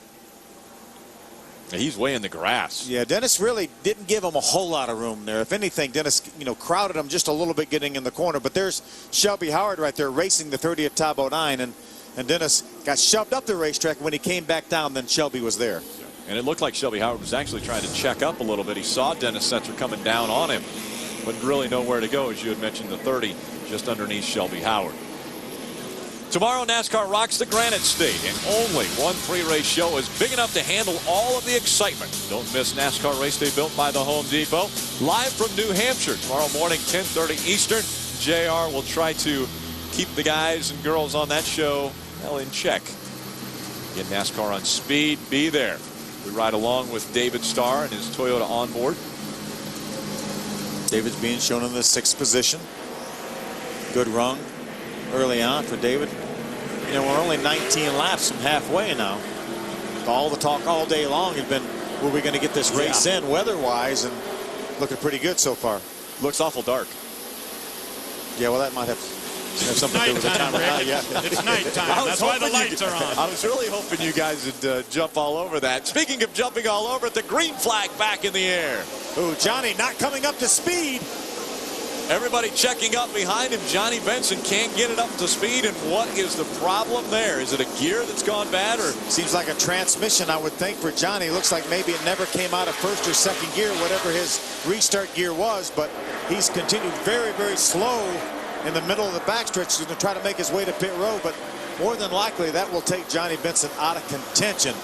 He's way in the grass. Yeah, Dennis really didn't give him a whole lot of room there. If anything, Dennis, crowded him just a little bit getting in the corner. But there's Shelby Howard right there racing the 30 of Todd Bodine, and Dennis got shoved up the racetrack. When he came back down, then Shelby was there. And it looked like Shelby Howard was actually trying to check up a little bit. He saw Dennis Setzer coming down on him, but really nowhere to go, as you had mentioned, the 30 just underneath Shelby Howard. Tomorrow, NASCAR rocks the Granite State, and only one 3-race show is big enough to handle all of the excitement. Don't miss NASCAR Race Day built by the Home Depot. Live from New Hampshire tomorrow morning, 10:30 Eastern. JR will try to keep the guys and girls on that show in check. Get NASCAR on speed. Be there. We ride along with David Starr and his Toyota onboard. David's being shown in the 6th position. Good run early on for David. We're only 19 laps from halfway now. All the talk all day long has been, were we going to get this race in weather-wise, and looking pretty good so far. Looks awful dark. Yeah, well, that might have something to do with the time of night. Yeah. It's nighttime. That's why the lights are on. I was really hoping you guys would jump all over that. Speaking of jumping all over it, the green flag back in the air. Ooh, Johnny not coming up to speed. Everybody checking up behind him. Johnny Benson can't get it up to speed. And what is the problem there? Is it a gear that's gone bad, or? Seems like a transmission, I would think, for Johnny. Looks like maybe it never came out of 1st or 2nd gear, whatever his restart gear was. But he's continued very, very slow in the middle of the backstretch. He's going to try to make his way to pit road, but more than likely that will take Johnny Benson out of contention.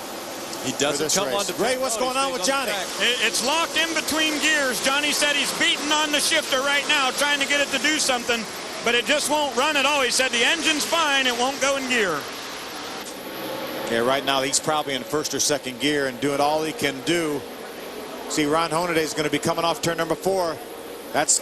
He doesn't come on to Ray, what's going on with Johnny? It's locked in between gears. Johnny said he's beating on the shifter right now, trying to get it to do something, but it just won't run at all. He said the engine's fine, it won't go in gear. Yeah, right now he's probably in 1st or 2nd gear and doing all he can do. See, Ron Hornaday is going to be coming off turn number 4. That's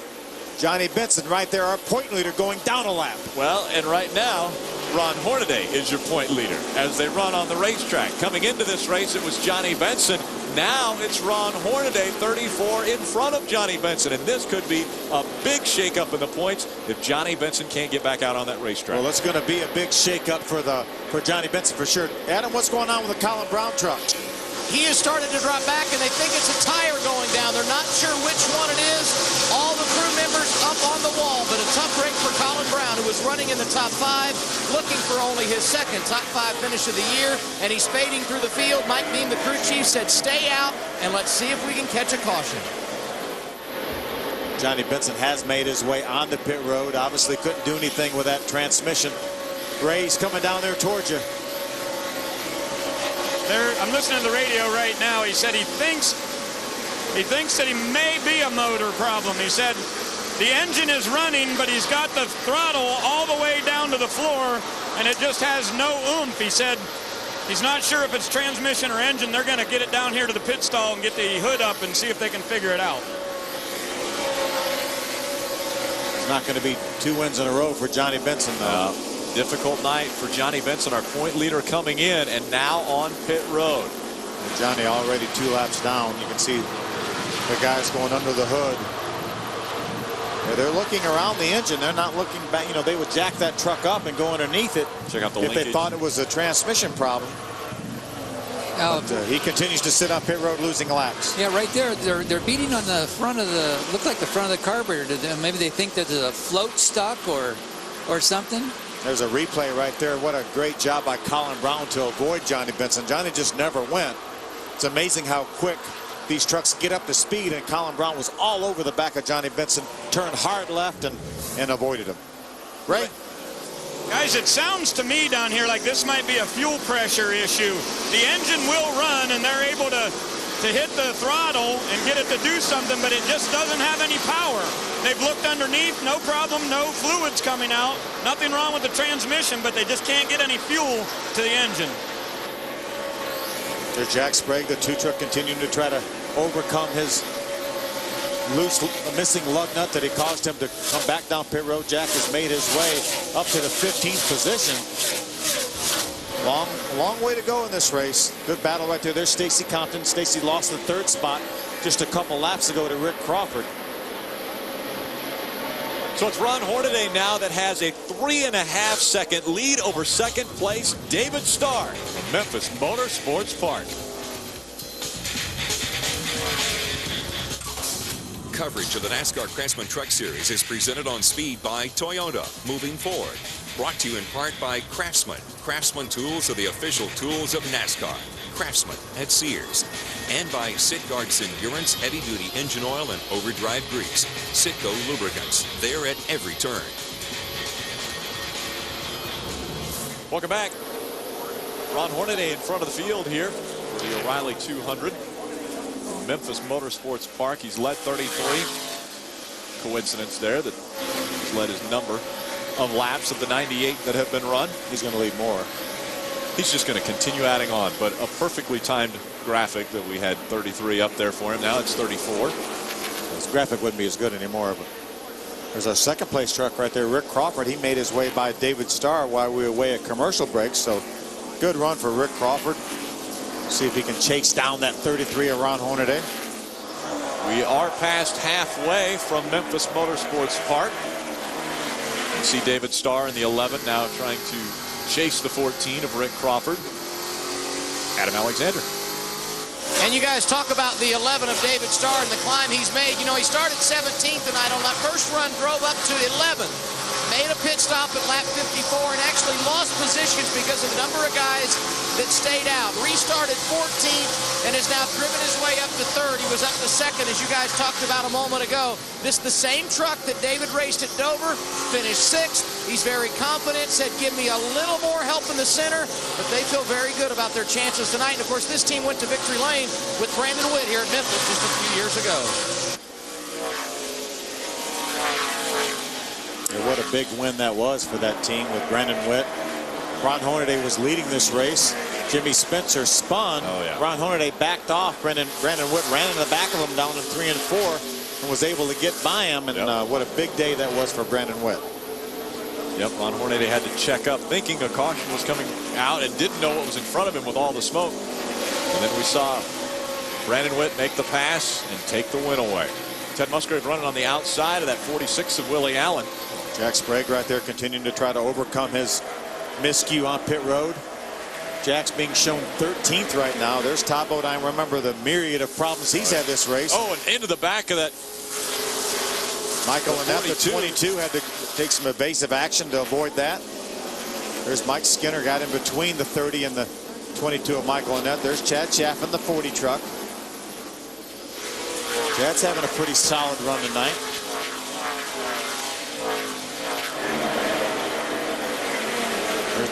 Johnny Benson right there, our point leader, going down a lap. Well, and right now, Ron Hornaday is your point leader as they run on the racetrack. Coming into this race, it was Johnny Benson. Now it's Ron Hornaday, 34 in front of Johnny Benson. And this could be a big shakeup in the points if Johnny Benson can't get back out on that racetrack. Well, it's going to be a big shakeup for Johnny Benson for sure. Adam, what's going on with the Colin Brown truck? He has started to drop back, and they think it's a tire going down. They're not sure which one it is. All the crew members up on the wall, but a tough break for Colin Brown, who was running in the top 5, looking for only his 2nd top 5 finish of the year, and he's fading through the field. Mike Beam, the crew chief, said stay out, and let's see if we can catch a caution. Johnny Benson has made his way on the pit road. Obviously couldn't do anything with that transmission. Ray's coming down there towards you. I'm listening to the radio right now. He said he thinks that he may be a motor problem. He said the engine is running, but he's got the throttle all the way down to the floor, and it just has no oomph. He said he's not sure if it's transmission or engine. They're going to get it down here to the pit stall and get the hood up and see if they can figure it out. It's not going to be 2 wins in a row for Johnny Benson, though. Difficult night for Johnny Benson, our point leader, coming in and now on pit road. And Johnny already 2 laps down. You can see the guys going under the hood. Yeah, they're looking around the engine. They're not looking back. You know, they would jack that truck up and go underneath it. Check out the if linkage. they thought it was a transmission problem. But, he continues to sit on pit road, losing laps. Yeah, right there. They're beating on the front of the. Look like the front of the carburetor. Maybe they think that there's a float stuck or something. There's a replay right there. What a great job by Colin Brown to avoid Johnny Benson. Johnny just never went. It's amazing how quick these trucks get up to speed, and Colin Brown was all over the back of Johnny Benson, turned hard left and avoided him. Ray? Guys, it sounds to me down here like this might be a fuel pressure issue. The engine will run, and they're able to hit the throttle and get it to do something, but it just doesn't have any power. They've looked underneath, no problem, no fluids coming out. Nothing wrong with the transmission, but they just can't get any fuel to the engine. There's Jack Sprague, the 2 truck, continuing to try to overcome his missing lug nut that he caused him to come back down pit road. Jack has made his way up to the 15th position. Long way to go in this race. Good battle right there. There's Stacy Compton. Stacy lost the 3rd spot just a couple laps ago to Rick Crawford. So it's Ron Hornaday now that has a 3.5-second lead over 2nd place David Starr from Memphis Motorsports Park. Coverage of the NASCAR Craftsman Truck Series is presented on Speed by Toyota, moving forward. Brought to you in part by Craftsman. Craftsman tools are the official tools of NASCAR. Craftsman at Sears. And by Sitgard's Endurance Heavy Duty Engine Oil and Overdrive Grease. Sitco Lubricants. They're at every turn. Welcome back. Ron Hornaday in front of the field here for the O'Reilly 200. Memphis Motorsports Park. He's led 33. Coincidence there that he's led his number of laps of the 98 that have been run. He's going to lead more. He's just going to continue adding on, but a perfectly timed graphic that we had 33 up there for him. Now it's 34. This graphic wouldn't be as good anymore, but there's our 2nd place truck right there. Rick Crawford, he made his way by David Starr while we were away at commercial breaks. So good run for Rick Crawford. See if he can chase down that 33 of Ron Hornaday. We are past halfway from Memphis Motorsports Park. You see David Starr in the 11 now trying to chase the 14 of Rick Crawford. Adam Alexander. And you guys talk about the 11 of David Starr and the climb he's made. You know, he started 17th tonight on that first run, drove up to 11. Made a pit stop at lap 54 and actually lost positions because of the number of guys that stayed out. Restarted 14th and has now driven his way up to 3rd. He was up to 2nd, as you guys talked about a moment ago. This is the same truck that David raced at Dover, finished 6th. He's very confident, said, give me a little more help in the center, but they feel very good about their chances tonight. And, of course, this team went to victory lane with Brandon Witt here at Memphis just a few years ago. What a big win that was for that team with Brandon Witt. Ron Hornaday was leading this race. Jimmy Spencer spun. Ron Hornaday backed off. Brandon Witt ran in the back of him down in 3 and 4 and was able to get by him. And what a big day that was for Brandon Witt. Yep, Ron Hornaday had to check up thinking a caution was coming out and didn't know what was in front of him with all the smoke. And then we saw Brandon Witt make the pass and take the win away. Ted Musgrave running on the outside of that 46 of Willie Allen. Jack Sprague right there continuing to try to overcome his miscue on pit road. Jack's being shown 13th right now. There's Todd Bodine. Remember the myriad of problems he's had this race. Oh, and into the back of that. Michael Annette, the 22, had to take some evasive action to avoid that. There's Mike Skinner, got in between the 30 and the 22 of Michael Annette. There's Chad Chaffin, the 40 truck. Chad's having a pretty solid run tonight.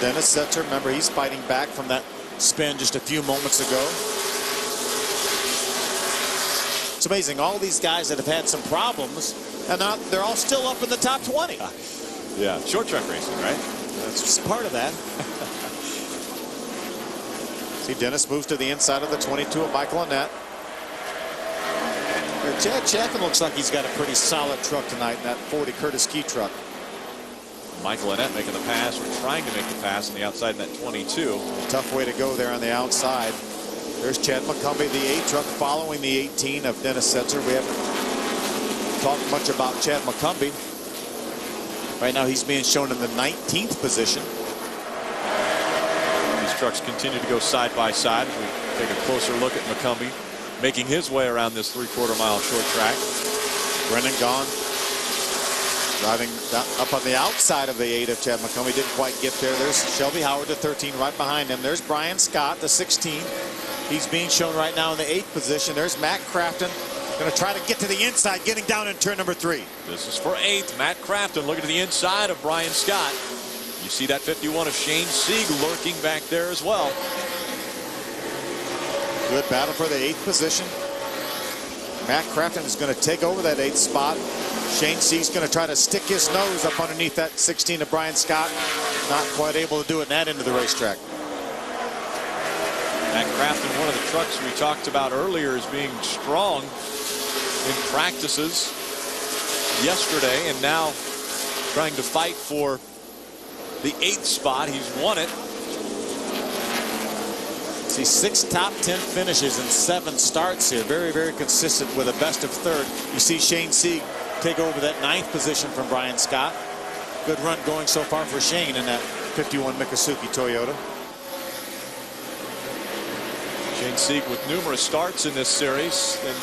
Dennis Setzer, remember, he's fighting back from that spin just a few moments ago. It's amazing, all these guys that have had some problems, and they're all still up in the top 20. Yeah, short track racing, right? That's just part of that. See, Dennis moves to the inside of the 22 of Michael Annett. Chad Chapman looks like he's got a pretty solid truck tonight in that 40 Curtis Key truck. Michael Annett making the pass, or trying to make the pass on the outside in that 22. A tough way to go there on the outside. There's Chad McCumbee, the 8 truck, following the 18 of Dennis Setzer. We haven't talked much about Chad McCumbee. Right now he's being shown in the 19th position. These trucks continue to go side by side. We take a closer look at McCumbee making his way around this 3/4 mile short track. Brendan Gaughan driving up on the outside of the 8 of Chad McCumbee. Didn't quite get there. There's Shelby Howard, the 13, right behind him. There's Brian Scott, the 16. He's being shown right now in the 8th position. There's Matt Crafton. Going to try to get to the inside, getting down in turn number 3. This is for 8th. Matt Crafton looking to the inside of Brian Scott. You see that 51 of Shane Sieg lurking back there as well. Good battle for the 8th position. Matt Crafton is going to take over that 8th spot. Shane Sieg's going to try to stick his nose up underneath that 16 of Brian Scott. Not quite able to do it in that end of the racetrack. Matt Crafton, one of the trucks we talked about earlier, is being strong in practices yesterday, and now trying to fight for the 8th spot. He's won it. See, 6 top 10 finishes and 7 starts here. Very, very consistent with a best of 3rd. You see Shane Sieg take over that 9th position from Brian Scott. Good run going so far for Shane in that 51 Miccosukee Toyota. Shane Sieg with numerous starts in this series, and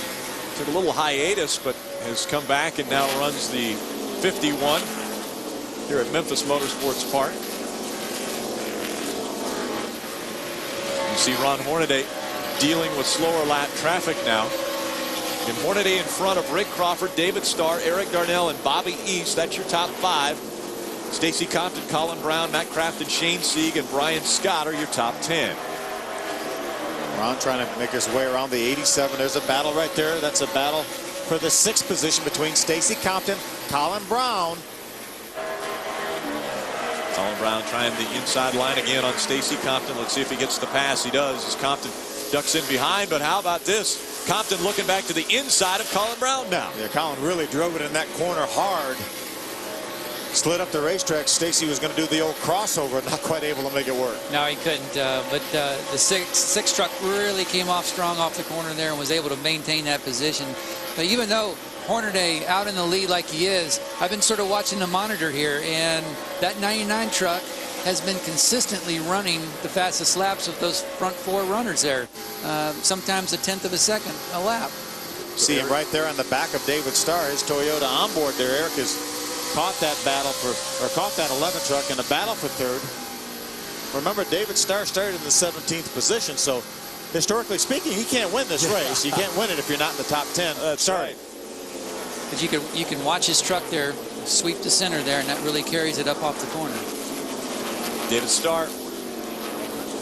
took a little hiatus, but has come back and now runs the 51 here at Memphis Motorsports Park. You see Ron Hornaday dealing with slower lap traffic now. And Hornaday in front of Rick Crawford, David Starr, Eric Darnell, and Bobby East. That's your top 5. Stacy Compton, Colin Brown, Matt Crafton, Shane Sieg, and Brian Scott are your top 10. Ron trying to make his way around the 87. There's a battle right there. That's a battle for the 6th position between Stacy Compton, Colin Brown. Colin Brown trying the inside line again on Stacy Compton. Let's see if he gets the pass. He does as Compton ducks in behind. But how about this? Compton looking back to the inside of Colin Brown now. Yeah, Colin really drove it in that corner hard. Slid up the racetrack. Stacy was going to do the old crossover, not quite able to make it work. No, he couldn't. But the six truck really came off strong off the corner there and was able to maintain that position. But even though Hornaday out in the lead like he is, I've been sort of watching the monitor here, and that 99 truck has been consistently running the fastest laps of those front 4 runners there. Sometimes 1/10 of a second a lap. See him right there on the back of David Starr, his Toyota onboard there. Eric has caught that battle caught that 11 truck in a battle for 3rd. Remember, David Starr started in the 17th position, so historically speaking, he can't win this race. You can't win it if you're not in the top 10. That's right. But you can watch his truck there sweep to center there, and that really carries it up off the corner. David Starr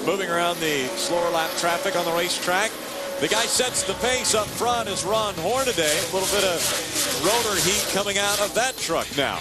moving around the slower lap traffic on the racetrack. The guy sets the pace up front is Ron Hornaday. A little bit of rotor heat coming out of that truck now.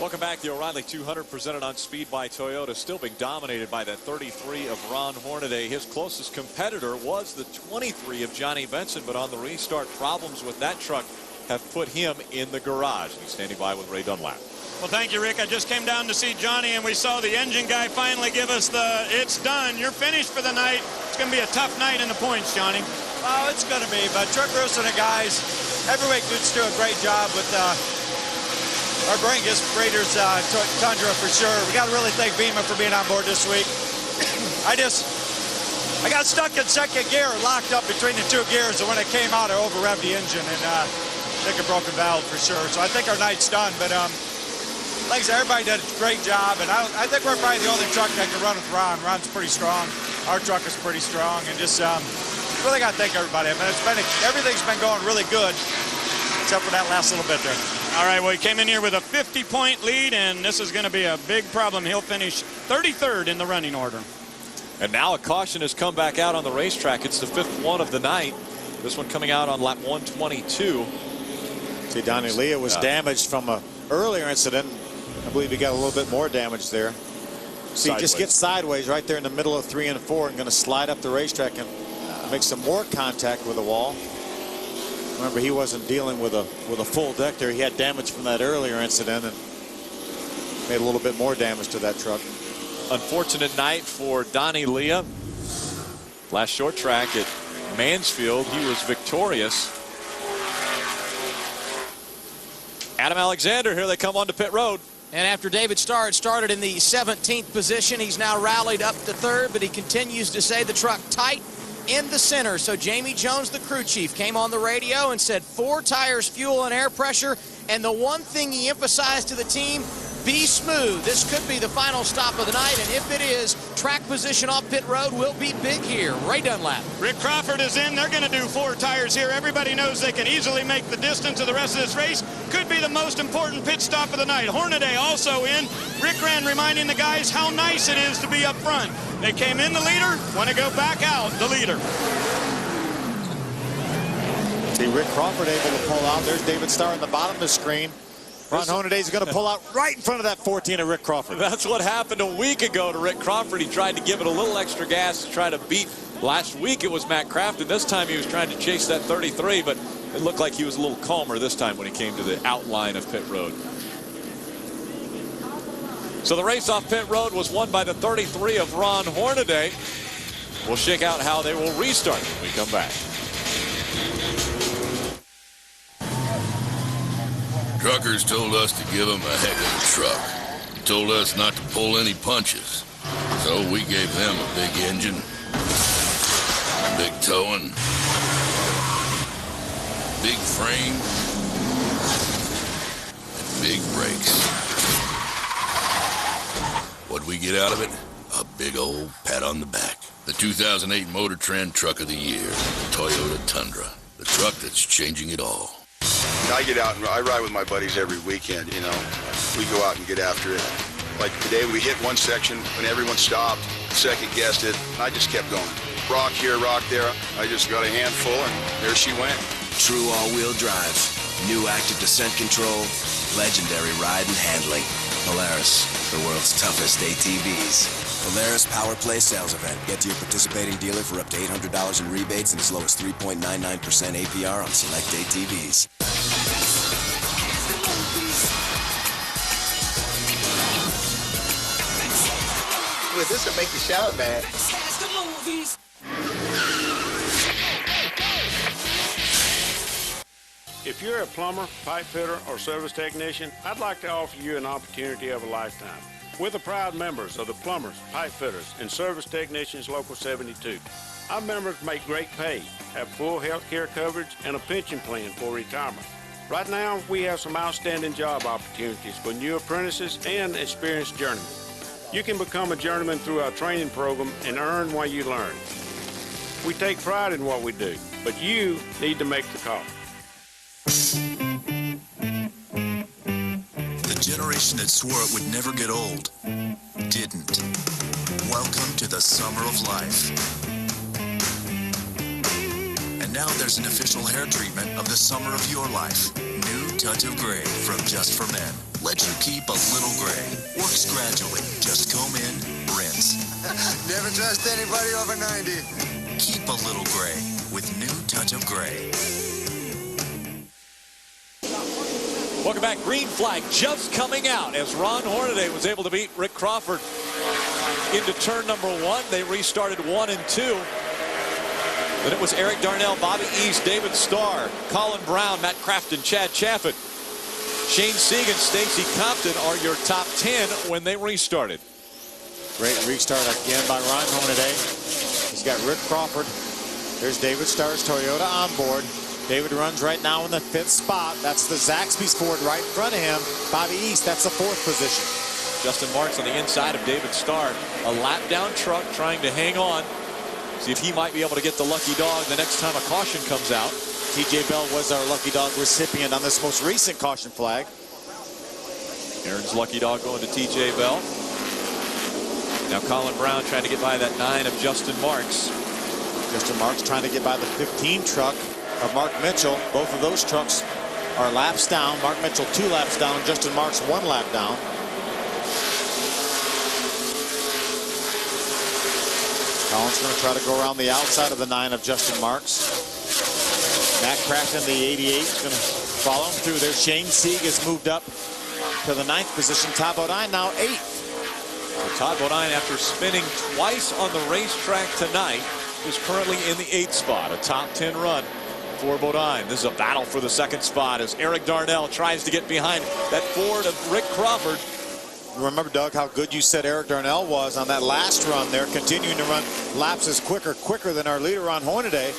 Welcome back. The O'Reilly 200 presented on Speed by Toyota, still being dominated by that 33 of Ron Hornaday. His closest competitor was the 23 of Johnny Benson, but on the restart, problems with that truck have put him in the garage. He's standing by with Ray Dunlap. Well, thank you, Rick. I just came down to see Johnny, and we saw the engine guy finally give us the "it's done, you're finished for the night." It's going to be a tough night in the points, Johnny. Oh, it's going to be, but Truck Roast and the guys, heavyweight dudes do a great job with our Brangus Raiders Tundra for sure. We got to really thank Beamer for being on board this week. I got stuck in second gear, locked up between the 2 gears, and when it came out, I over-revved the engine, and I think a broken valve for sure. So I think our night's done, but like I said, everybody did a great job, and I think we're probably the only truck that can run with Ron. Ron's pretty strong. Our truck is pretty strong, and just really got to thank everybody. I mean, everything's been going really good, except for that last little bit there. All right, well, he came in here with a 50-point lead, and this is going to be a big problem. He'll finish 33rd in the running order. And now a caution has come back out on the racetrack. It's the 5th one of the night. This one coming out on lap 122. See, Donnie Leah was damaged from an earlier incident. I believe he got a little bit more damage there. See, just gets sideways right there in the middle of 3 and 4 and going to slide up the racetrack and make some more contact with the wall. Remember, he wasn't dealing with a full deck there. He had damage from that earlier incident and made a little bit more damage to that truck. Unfortunate night for Donnie Leah. Last short track at Mansfield, he was victorious. Adam Alexander, here they come onto pit road. And after David Starr had started in the 17th position, he's now rallied up to 3rd, but he continues to say the truck tight in the center. So Jamie Jones, the crew chief, came on the radio and said 4 tires, fuel, and air pressure. And the one thing he emphasized to the team, be smooth. This could be the final stop of the night, and if it is, track position off pit road will be big here. Ray Dunlap. Rick Crawford is in. They're going to do 4 tires here. Everybody knows they can easily make the distance of the rest of this race. Could be the most important pit stop of the night. Hornaday also in. Rick Rand reminding the guys how nice it is to be up front. They came in the leader, want to go back out the leader. See, Rick Crawford able to pull out. There's David Starr on the bottom of the screen. Ron Hornaday is going to pull out right in front of that 14 of Rick Crawford. That's what happened a week ago to Rick Crawford. He tried to give it a little extra gas to try to beat. Last week it was Matt Crafton. This time he was trying to chase that 33, but it looked like he was a little calmer this time when he came to the outline of pit road. So the race off pit road was won by the 33 of Ron Hornaday. We'll shake out how they will restart when we come back. Truckers told us to give them a heck of a truck. They told us not to pull any punches. So we gave them a big engine, big towing, big frame, and big brakes. What'd we get out of it? A big old pat on the back. The 2008 Motor Trend Truck of the Year, the Toyota Tundra. The truck that's changing it all. I get out and I ride with my buddies every weekend, you know. We go out and get after it. Like today we hit one section when everyone stopped, second guessed it, and I just kept going. Rock here, rock there. I just got a handful and there she went. True all-wheel drive, new active descent control, legendary ride and handling. Polaris, the world's toughest ATVs. Polaris Power Play Sales Event. Get to your participating dealer for up to $800 in rebates and as low as 3.99% APR on select ATVs. Well, this will make you shout, man. If you're a plumber, pipe fitter, or service technician, I'd like to offer you an opportunity of a lifetime. We're the proud members of the Plumbers, Pipe Fitters, and Service Technicians Local 72. Our members make great pay, have full health care coverage, and a pension plan for retirement. Right now, we have some outstanding job opportunities for new apprentices and experienced journeymen. You can become a journeyman through our training program and earn while you learn. We take pride in what we do, but you need to make the call. The generation that swore it would never get old didn't. Welcome to the summer of life. And now there's an official hair treatment of the summer of your life. New Touch of Gray from Just for Men. Lets you keep a little gray. Works gradually. Just comb in, rinse. Never trust anybody over 90. Keep a little gray with New Touch of Gray. Welcome back. Green flag just coming out as Ron Hornaday was able to beat Rick Crawford into turn number 1. They restarted 1 and 2. Then it was Eric Darnell, Bobby East, David Starr, Colin Brown, Matt Crafton, Chad Chaffett, Shane Segan, Stacy Compton are your top 10 when they restarted. Great restart again by Ron Hornaday. He's got Rick Crawford. There's David Starr's Toyota on board. David runs right now in the 5th spot. That's the Zaxby's Ford right in front of him. Bobby East, that's the 4th position. Justin Marks on the inside of David Starr. A lap down truck trying to hang on. See if he might be able to get the lucky dog the next time a caution comes out. TJ Bell was our lucky dog recipient on this most recent caution flag. Aaron's lucky dog going to TJ Bell. Now Colin Brown trying to get by that 9 of Justin Marks. Justin Marks trying to get by the 15 truck of Mark Mitchell. Both of those trucks are laps down. Mark Mitchell 2 laps down. Justin Marks 1 lap down. Colin's going to try to go around the outside of the 9 of Justin Marks. Matt Craftsman, the 88, is going to follow him through there. Shane Sieg has moved up to the 9th position. Todd Bodine now 8th. So Todd Bodine, after spinning twice on the racetrack tonight, is currently in the 8th spot. A top 10 run for Bodine. This is a battle for the 2nd spot as Eric Darnell tries to get behind that Ford of Rick Crawford. Remember, Doug, how good you said Eric Darnell was on that last run there, continuing to run laps as quicker than our leader on Hornaday.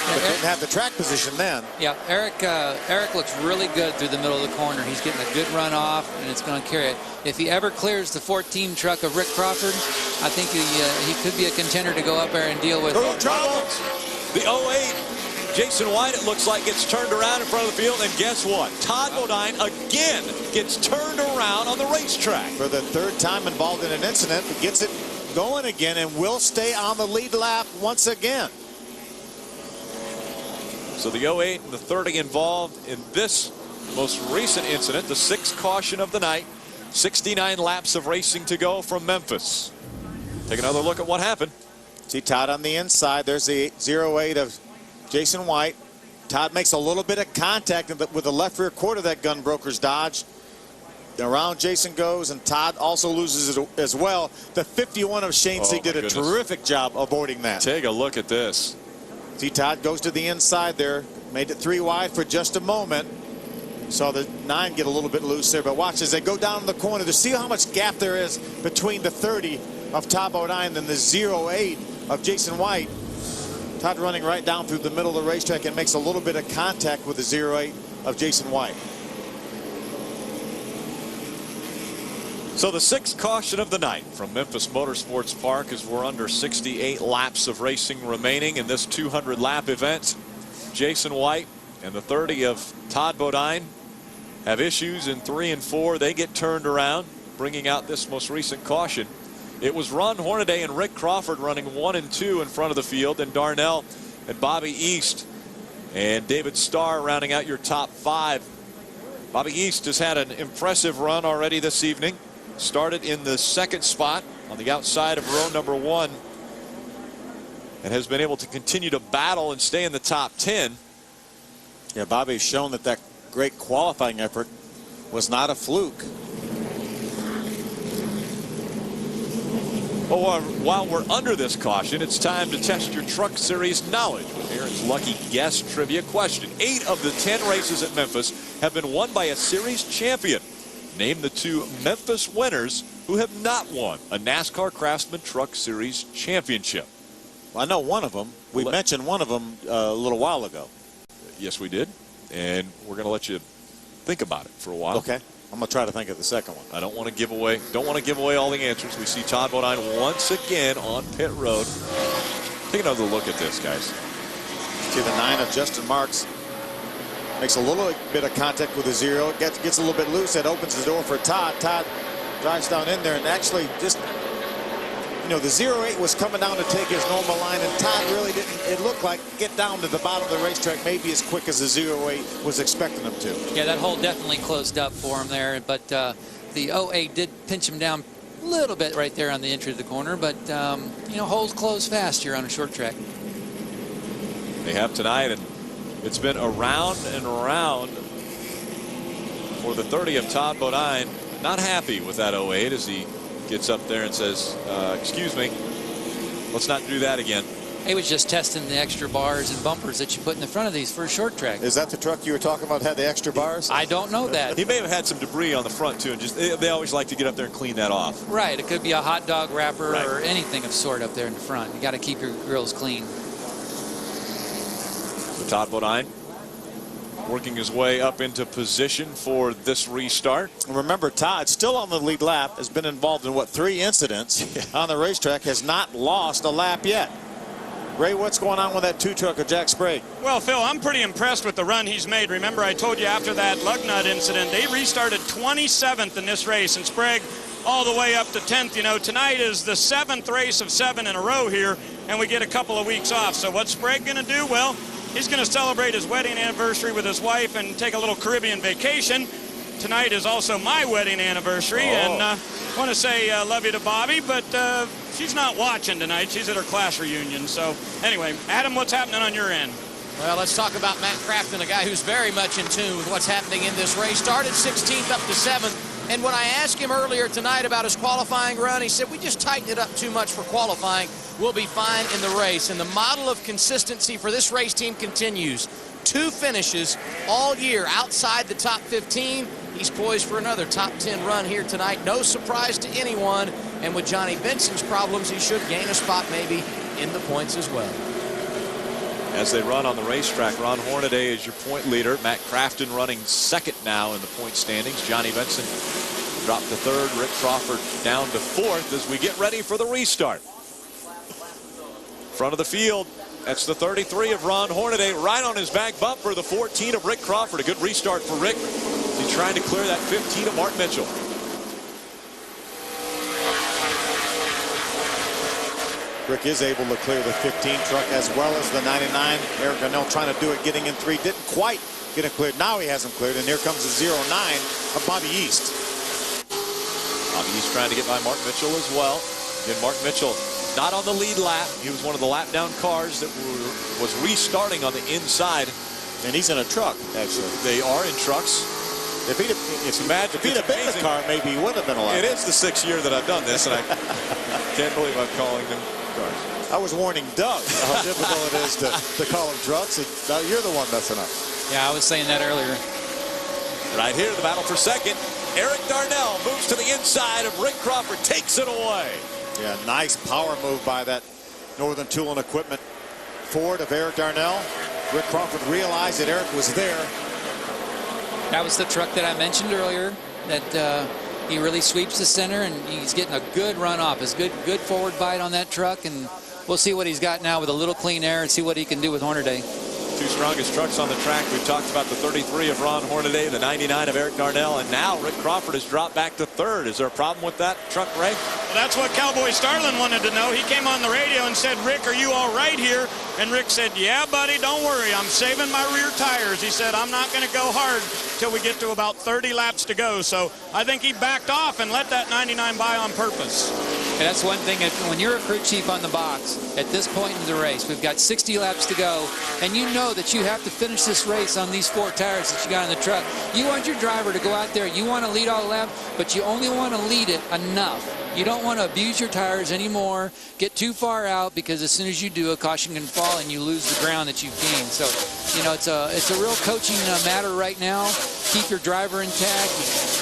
But didn't have the track position then. Yeah, Eric looks really good through the middle of the corner. He's getting a good run off, and it's going to carry it. If he ever clears the 14 truck of Rick Crawford, I think he could be a contender to go up there and deal with. The 08, Jason White, it looks like, gets turned around in front of the field, and guess what? Todd Bodine again gets turned around on the racetrack. For the 3rd time involved in an incident, but gets it going again and will stay on the lead lap once again. So the 08 and the 30 involved in this most recent incident, the 6th caution of the night. 69 laps of racing to go from Memphis. Take another look at what happened. See Todd on the inside. There's the 08 of Jason White. Todd makes a little bit of contact with the left rear quarter of that Gunbroker's Dodge. Around Jason goes, and Todd also loses it as well. The 51 of Shane Sieg did a terrific job avoiding that. Take a look at this. See, Todd goes to the inside there. Made it 3 wide for just a moment. Saw the 9 get a little bit loose there, but watch as they go down the corner to see how much gap there is between the 30 of Todd Bodine and the 08 of Jason White. Todd running right down through the middle of the racetrack and makes a little bit of contact with the 08 of Jason White. So the 6th caution of the night from Memphis Motorsports Park as we're under 68 laps of racing remaining in this 200 lap event. Jason White and the 30 of Todd Bodine have issues in 3 and 4. They get turned around, bringing out this most recent caution. It was Ron Hornaday and Rick Crawford running 1 and 2 in front of the field, and Darnell and Bobby East and David Starr rounding out your top 5. Bobby East has had an impressive run already this evening. Started in the 2nd spot on the outside of row number 1 and has been able to continue to battle and stay in the top 10. Yeah, Bobby's shown that great qualifying effort was not a fluke. Well, while we're under this caution, it's time to test your Truck Series knowledge with Aaron's lucky guess trivia question. 8 of the 10 races at Memphis have been won by a series champion. Name the 2 Memphis winners who have not won a NASCAR Craftsman Truck Series championship. Well, I know one of them. We mentioned one of them a little while ago. Yes, we did. And we're going to let you think about it for a while. Okay. I'm going to try to think of the second one. I don't want to give away all the answers. We see Todd Bodine once again on pit road. Take another look at this, guys. See the 9 of Justin Marks. Makes a little bit of contact with the 0. It gets a little bit loose. That opens the door for Todd. Todd drives down in there and actually just, you know, the 08 was coming down to take his normal line, and Todd really didn't, it looked like, get down to the bottom of the racetrack maybe as quick as the 08 was expecting him to. Yeah, that hole definitely closed up for him there, but the 08 did pinch him down a little bit right there on the entry of the corner, but, you know, holes close fast here on a short track. They have tonight, and it's been around and around for the 30 of Todd Bodine. Not happy with that 08 as he gets up there and says, excuse me, let's not do that again. He was just testing the extra bars and bumpers that you put in the front of these for a short track. Is that the truck you were talking about had the extra bars? I don't know that. He may have had some debris on the front too, and just they always like to get up there and clean that off. Right, it could be a hot dog wrapper or anything of sort up there in the front. You got to keep your grills clean. So Todd Bodine working his way up into position for this restart. Remember, Todd, still on the lead lap, has been involved in, 3 incidents on the racetrack, has not lost a lap yet. Ray, what's going on with that 2-truck of Jack Sprague? Well, Phil, I'm pretty impressed with the run he's made. Remember, I told you after that lug nut incident, they restarted 27th in this race, and Sprague all the way up to 10th. You know, tonight is the 7th race of 7 in a row here, and we get a couple of weeks off. So what's Sprague going to do? Well, he's going to celebrate his wedding anniversary with his wife and take a little Caribbean vacation. Tonight is also my wedding anniversary, and want to say love you to Bobby, but she's not watching tonight. She's at her class reunion. So anyway, Adam, what's happening on your end? Well, let's talk about Matt Craftsman, a guy who's very much in tune with what's happening in this race. Started 16th up to 7th, and when I asked him earlier tonight about his qualifying run, he said, we just tightened it up too much for qualifying. We'll be fine in the race. And the model of consistency for this race team continues. 2 finishes all year outside the top 15. He's poised for another top 10 run here tonight. No surprise to anyone. And with Johnny Benson's problems, he should gain a spot maybe in the points as well. As they run on the racetrack, Ron Hornaday is your point leader. Matt Crafton running second now in the point standings. Johnny Benson dropped to third. Rick Crawford down to fourth as we get ready for the restart. Front of the field, that's the 33 of Ron Hornaday, right on his back bumper, the 14 of Rick Crawford. A good restart for Rick. He's trying to clear that 15 of Mark Mitchell. Rick is able to clear the 15 truck as well as the 99. Eric Darnell trying to do it, getting in 3. Didn't quite get it cleared. Now he has him cleared, and here comes the 09 of Bobby East. Bobby East trying to get by Mark Mitchell as well. Again, Mark Mitchell not on the lead lap. He was one of the lap down cars that was restarting on the inside. And he's in a truck, actually. They are in trucks. If he'd have been a car, maybe he would have been allowed. It is the 6th year that I've done this, and I can't believe I'm calling them cars. I was warning Doug how difficult it is to call them trucks. Now you're the one messing up. Yeah, I was saying that earlier. Right here, the battle for second. Eric Darnell moves to the inside of Rick Crawford, takes it away. Yeah, nice power move by that Northern Tool and Equipment Ford of Eric Darnell. Rick Crawford realized that Eric was there. That was the truck that I mentioned earlier, that he really sweeps the center, and he's getting a good run off. His good forward bite on that truck, and we'll see what he's got now with a little clean air and see what he can do with Hornaday. 2 strongest trucks on the track. We've talked about the 33 of Ron Hornaday, the 99 of Eric Darnell, and now Rick Crawford has dropped back to 3rd. Is there a problem with that truck, Ray? Well, that's what Cowboy Starlin wanted to know. He came on the radio and said, Rick, are you all right here? And Rick said, yeah, buddy, don't worry. I'm saving my rear tires. He said, I'm not going to go hard till we get to about 30 laps to go. So I think he backed off and let that 99 by on purpose. And that's one thing, when you're a crew chief on the box, at this point in the race, we've got 60 laps to go, and you know that you have to finish this race on these 4 tires that you got in the truck. You want your driver to go out there, you want to lead all the laps, but you only want to lead it enough. You don't want to abuse your tires anymore, get too far out, because as soon as you do, a caution can fall and you lose the ground that you've gained. So, you know, it's a real coaching matter right now. Keep your driver intact,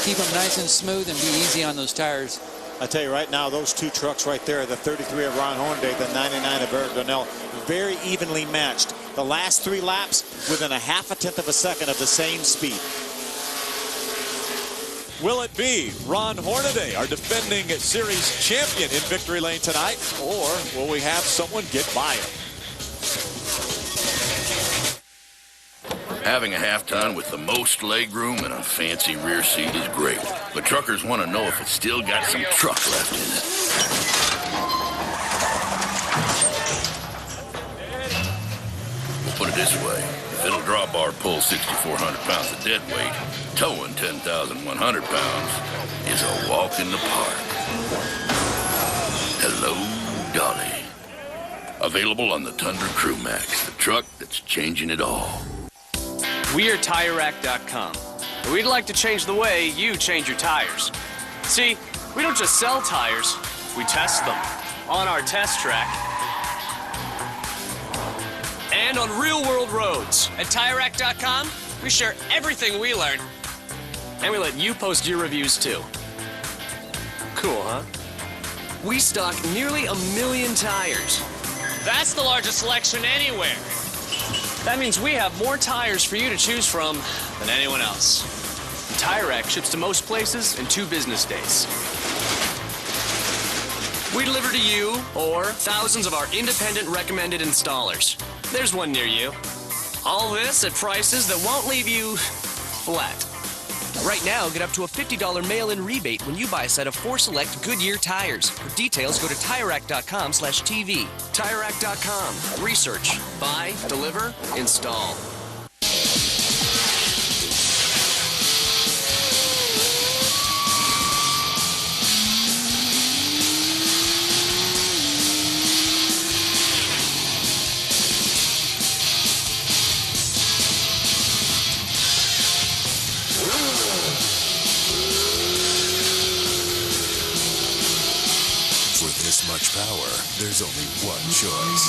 keep them nice and smooth, and be easy on those tires. I tell you right now, those 2 trucks right there, the 33 of Ron Hornaday, the 99 of Eric Darnell, very evenly matched. The last 3 laps within a 0.5 of a second of the same speed. Will it be Ron Hornaday, our defending series champion, in victory lane tonight, or will we have someone get by him? Having a half-ton with the most legroom and a fancy rear seat is great, but truckers want to know if it's still got some truck left in it. We'll put it this way. If it'll draw bar pull 6,400 pounds of dead weight, towing 10,100 pounds is a walk in the park. Hello, Dolly. Available on the Tundra Crew Max, the truck that's changing it all. We are TireRack.com. We'd like to change the way you change your tires. See, we don't just sell tires, we test them on our test track and on real-world roads. At TireRack.com, we share everything we learn, and we let you post your reviews too. Cool, huh? We stock nearly 1 million tires. That's the largest selection anywhere. That means we have more tires for you to choose from than anyone else. And Tire Rack ships to most places in 2 business days. We deliver to you or thousands of our independent recommended installers. There's one near you. All this at prices that won't leave you flat. Right now, get up to a $50 mail-in rebate when you buy a set of 4 select Goodyear tires. For details, go to TireRack.com/TV. TireRack.com. Research, buy, deliver, install. Power, there's only one choice.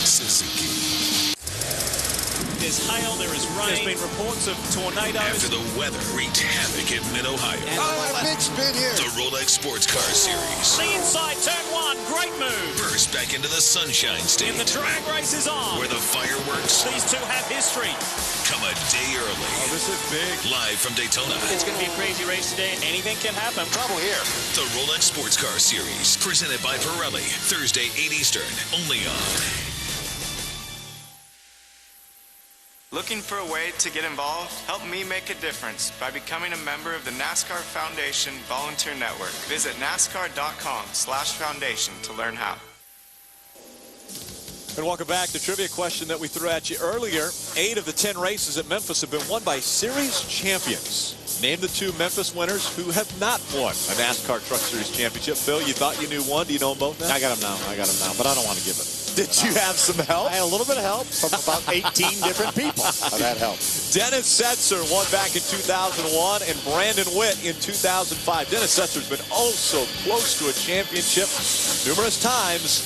Suzuki. There's hail, there is rain. There's been reports of tornadoes. After the weather wreaked havoc in Mid-Ohio. Oh, a big spin here. The Rolex Sports Car Series. The inside turn 1, great move. Burst back into the Sunshine State. And the drag race is on. Where the fireworks. These two have history. Come a day early. Oh, this is big. Live from Daytona. It's going to be a crazy race today. Anything can happen. Trouble here. The Rolex Sports Car Series. Presented by Pirelli. Thursday, 8 Eastern. Only on. Looking for a way to get involved? Help me make a difference by becoming a member of the NASCAR Foundation Volunteer Network. Visit NASCAR.com/foundation to learn how. And welcome back. The trivia question that we threw at you earlier. 8 of the 10 races at Memphis have been won by series champions. Name the 2 Memphis winners who have not won a NASCAR Truck Series championship. Phil, you thought you knew one. Do you know them both now? I got them now, but I don't want to give it. Did you have some help? I had a little bit of help from about 18 different people. That helped. Dennis Setzer won back in 2001 and Brandon Witt in 2005. Dennis Setzer's been oh so close to a championship numerous times,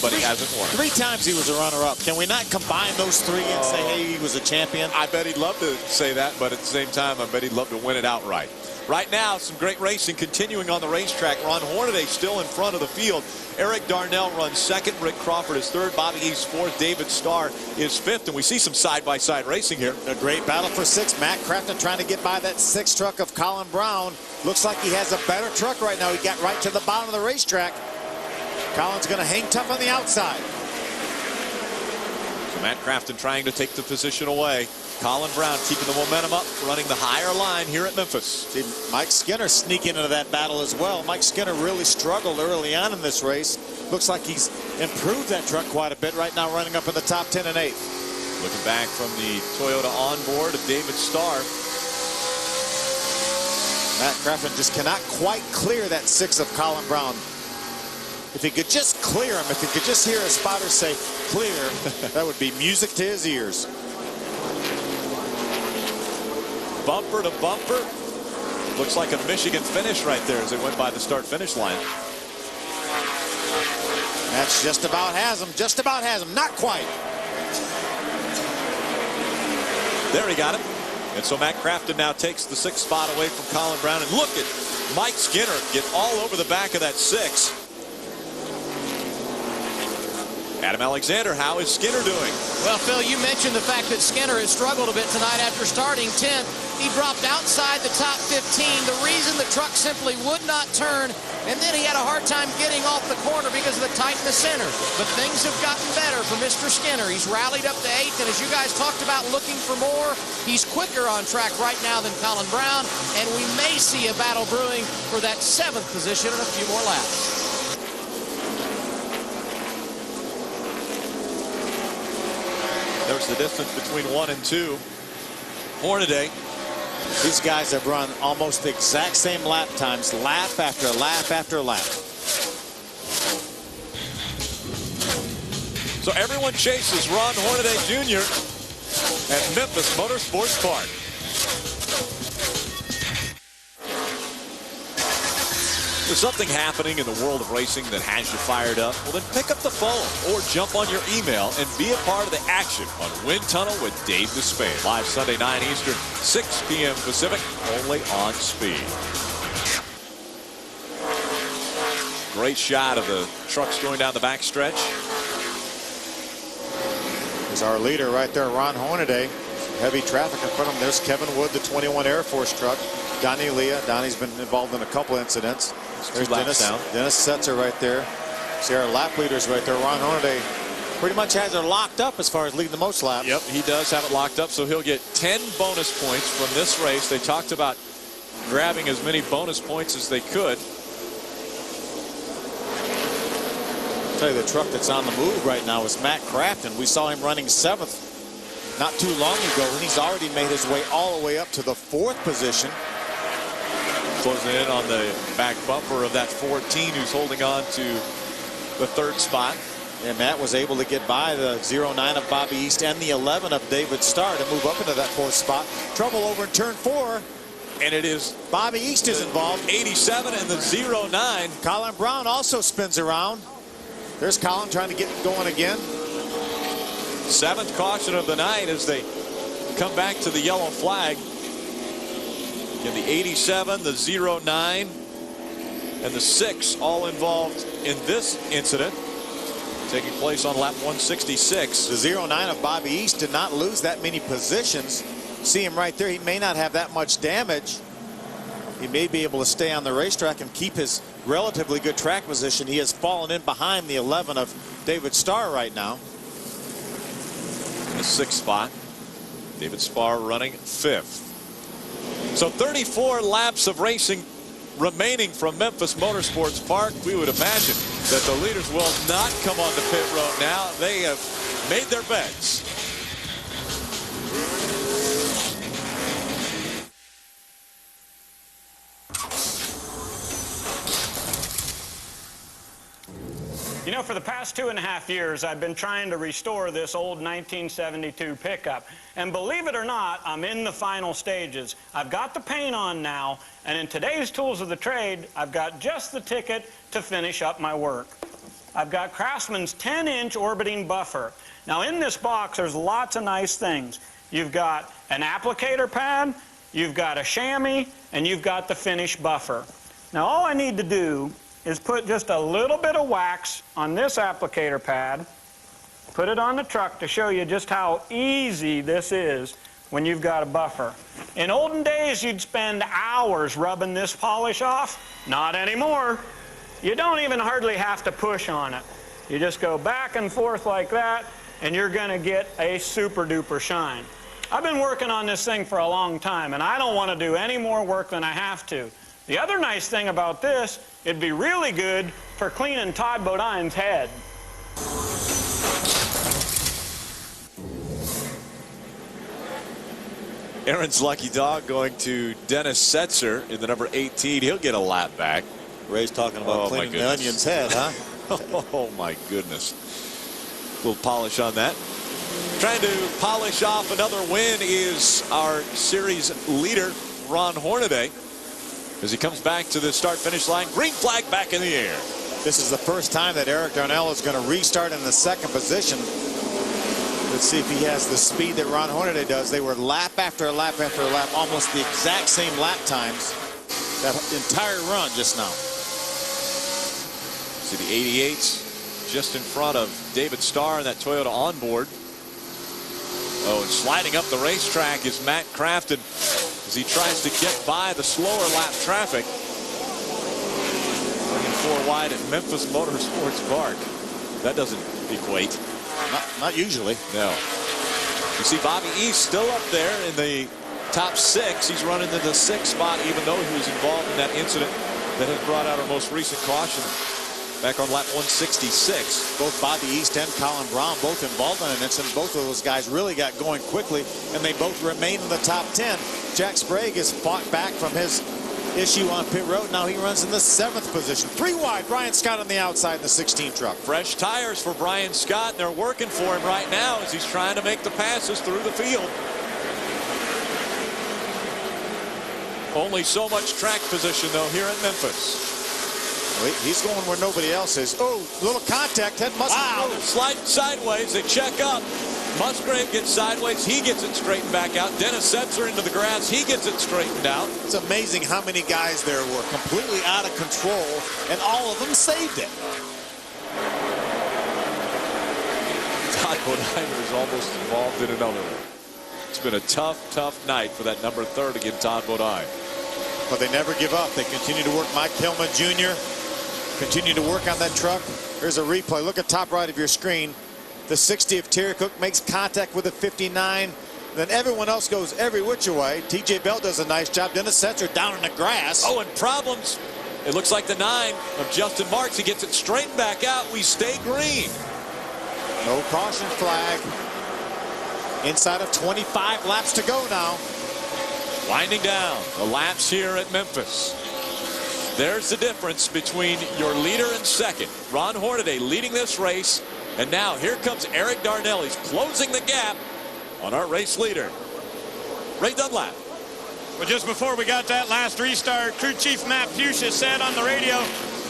but he hasn't won. 3 times he was a runner-up. Can we not combine those 3 and say, hey, he was a champion? I bet he'd love to say that, but at the same time, I bet he'd love to win it outright. Right now, some great racing continuing on the racetrack. Ron Hornaday still in front of the field. Eric Darnell runs 2nd. Rick Crawford is 3rd. Bobby East 4th. David Starr is 5th. And we see some side-by-side racing here. A great battle for 6th. Matt Craftsman trying to get by that 6th truck of Colin Brown. Looks like he has a better truck right now. He got right to the bottom of the racetrack. Colin's going to hang tough on the outside. So Matt Craftsman trying to take the position away. Colin Brown keeping the momentum up, running the higher line here at Memphis. See, Mike Skinner sneaking into that battle as well. Mike Skinner really struggled early on in this race. Looks like he's improved that truck quite a bit right now, running up in the top 10 and 8. Looking back from the Toyota onboard of David Starr. Matt Craftsman just cannot quite clear that 6 of Colin Brown. If he could just clear him, if he could just hear a spotter say, clear, that would be music to his ears. Bumper to bumper. Looks like a Michigan finish right there as they went by the start-finish line. That's just about has him. Just about has him. Not quite. There he got it. And so Matt Craftsman now takes the 6th spot away from Colin Brown. And look at Mike Skinner get all over the back of that 6. Adam Alexander, how is Skinner doing? Well, Phil, you mentioned the fact that Skinner has struggled a bit tonight after starting 10th. He dropped outside the top 15. The reason the truck simply would not turn, and then he had a hard time getting off the corner because of the tight in the center. But things have gotten better for Mr. Skinner. He's rallied up to 8th, and as you guys talked about looking for more, he's quicker on track right now than Colin Brown, and we may see a battle brewing for that 7th position in a few more laps. There's the distance between 1 and 2. Hornaday. These guys have run almost the exact same lap times, lap after lap after lap. So everyone chases Ron Hornaday Jr. at Memphis Motorsports Park. There's something happening in the world of racing that has you fired up? Well, then pick up the phone or jump on your email and be a part of the action on Wind Tunnel with Dave Despain. Live Sunday, 9 Eastern, 6 p.m. Pacific, only on Speed. Great shot of the trucks going down the backstretch. There's our leader right there, Ron Hornaday. Heavy traffic in front of him. There's Kevin Wood, the 21 Air Force truck. Donnie Leah. Donnie's been involved in a couple incidents. There's laps down. Dennis Setzer right there. See our lap leaders right there. Ron Hornaday pretty much has her locked up as far as leading the most laps. Yep, he does have it locked up, so he'll get 10 bonus points from this race. They talked about grabbing as many bonus points as they could. I'll tell you, the truck that's on the move right now is Matt Craftsman. We saw him running 7th not too long ago, and he's already made his way all the way up to the 4th position. Closing in on the back bumper of that 14, who's holding on to the 3rd spot. And Matt was able to get by the 09 of Bobby East and the 11 of David Starr to move up into that 4th spot. Trouble over in turn 4. And it is Bobby East is involved. 87 and the 09. Colin Brown also spins around. There's Colin trying to get going again. 7th caution of the night as they come back to the yellow flag. In the 87, the 09, and the 6 all involved in this incident, taking place on lap 166. The 09 of Bobby East did not lose that many positions. See him right there. He may not have that much damage. He may be able to stay on the racetrack and keep his relatively good track position. He has fallen in behind the 11 of David Starr right now. In the 6th spot, David Starr running 5th. So 34 laps of racing remaining from Memphis Motorsports Park. We would imagine that the leaders will not come on the pit road now. They have made their beds. You know, for the past 2.5 years, I've been trying to restore this old 1972 pickup. And believe it or not, I'm in the final stages. I've got the paint on now, and in today's Tools of the Trade, I've got just the ticket to finish up my work. I've got Craftsman's 10-inch orbiting buffer. Now, in this box, there's lots of nice things. You've got an applicator pad, you've got a chamois, and you've got the finish buffer. Now, all I need to do is put just a little bit of wax on this applicator pad, put it on the truck to show you just how easy this is when you've got a buffer. In olden days, you'd spend hours rubbing this polish off. Not anymore. You don't even hardly have to push on it. You just go back and forth like that, and you're going to get a super duper shine. I've been working on this thing for a long time, and I don't want to do any more work than I have to. The other nice thing about this, it'd be really good for cleaning Todd Bodine's head. Aaron's lucky dog going to Dennis Setzer in the number 18. He'll get a lap back. Ray's talking about cleaning the onion's head, huh? Oh, my goodness. A little polish on that. Trying to polish off another win is our series leader, Ron Hornaday, as he comes back to the start-finish line. Green flag back in the air. This is the first time that Eric Darnell is going to restart in the 2nd position. Let's see if he has the speed that Ron Hornaday does. They were lap after lap after lap, almost the exact same lap times that entire run just now. See the 88s just in front of David Starr and that Toyota onboard. Oh, and sliding up the racetrack is Matt Craftsman as he tries to get by the slower lap traffic. Running 4 wide at Memphis Motorsports Park. That doesn't equate. Not usually. No. You see Bobby East still up there in the top 6. He's running in the 6th spot, even though he was involved in that incident that has brought out our most recent caution back on lap 166. Both Bobby East and Colin Brown both involved in an incident. Both of those guys really got going quickly, and they both remain in the top 10. Jack Sprague has fought back from his issue on pit road. Now he runs in the 7th position. 3 wide. Brian Scott on the outside in the 16 truck. Fresh tires for Brian Scott, and they're working for him right now as he's trying to make the passes through the field. Only so much track position, though, here at Memphis. He's going where nobody else is. Oh, little contact. Ted Musgrave. Wow, they're sliding sideways. They check up. Musgrave gets sideways. He gets it straightened back out. Dennis Setzer into the grass. He gets it straightened out. It's amazing how many guys there were completely out of control, and all of them saved it. Todd Bodine is almost involved in another one. It's been a tough, tough night for that number 30 against Todd Bodine. But they never give up. They continue to work. Mike Tillman Jr. continue to work on that truck. Here's a replay. Look at top right of your screen. The 60 of Terry Cook makes contact with the 59. Then everyone else goes every which way. TJ Bell does a nice job. Dennis Setzer down in the grass. Oh, and problems. It looks like the 9 of Justin Marks. He gets it straightened back out. We stay green. No caution flag. Inside of 25 laps to go now. Winding down the laps here at Memphis. There's the difference between your leader and second. Ron Hornaday leading this race. And now here comes Eric Darnell. He's closing the gap on our race leader, Ray Dunlap. Well, just before we got that last restart, Crew Chief Matt Fuchsia said on the radio,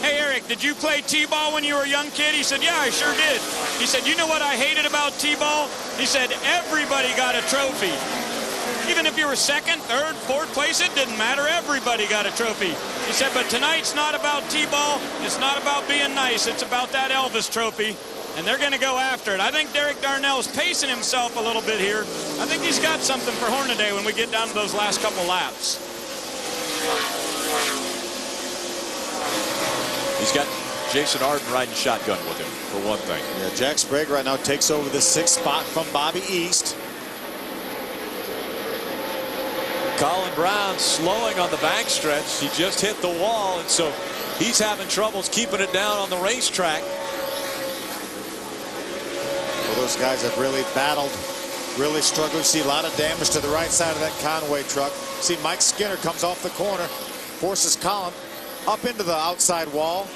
"Hey, Eric, did you play T-ball when you were a young kid?" He said, "Yeah, I sure did." He said, "You know what I hated about T-ball?" He said, "Everybody got a trophy. Even if you were second, third, fourth place, it didn't matter. Everybody got a trophy." He said, "But tonight's not about T-ball. It's not about being nice. It's about that Elvis trophy." And they're going to go after it. I think Derek Darnell's pacing himself a little bit here. I think he's got something for Hornaday when we get down to those last couple laps. He's got Jason Arden riding shotgun with him, for one thing. Yeah, Jack Sprague right now takes over the 6th spot from Bobby East. Colin Brown slowing on the backstretch. He just hit the wall, and so he's having troubles keeping it down on the racetrack. Well, those guys have really battled, really struggled. See a lot of damage to the right side of that Conway truck. See Mike Skinner comes off the corner, forces Colin up into the outside wall.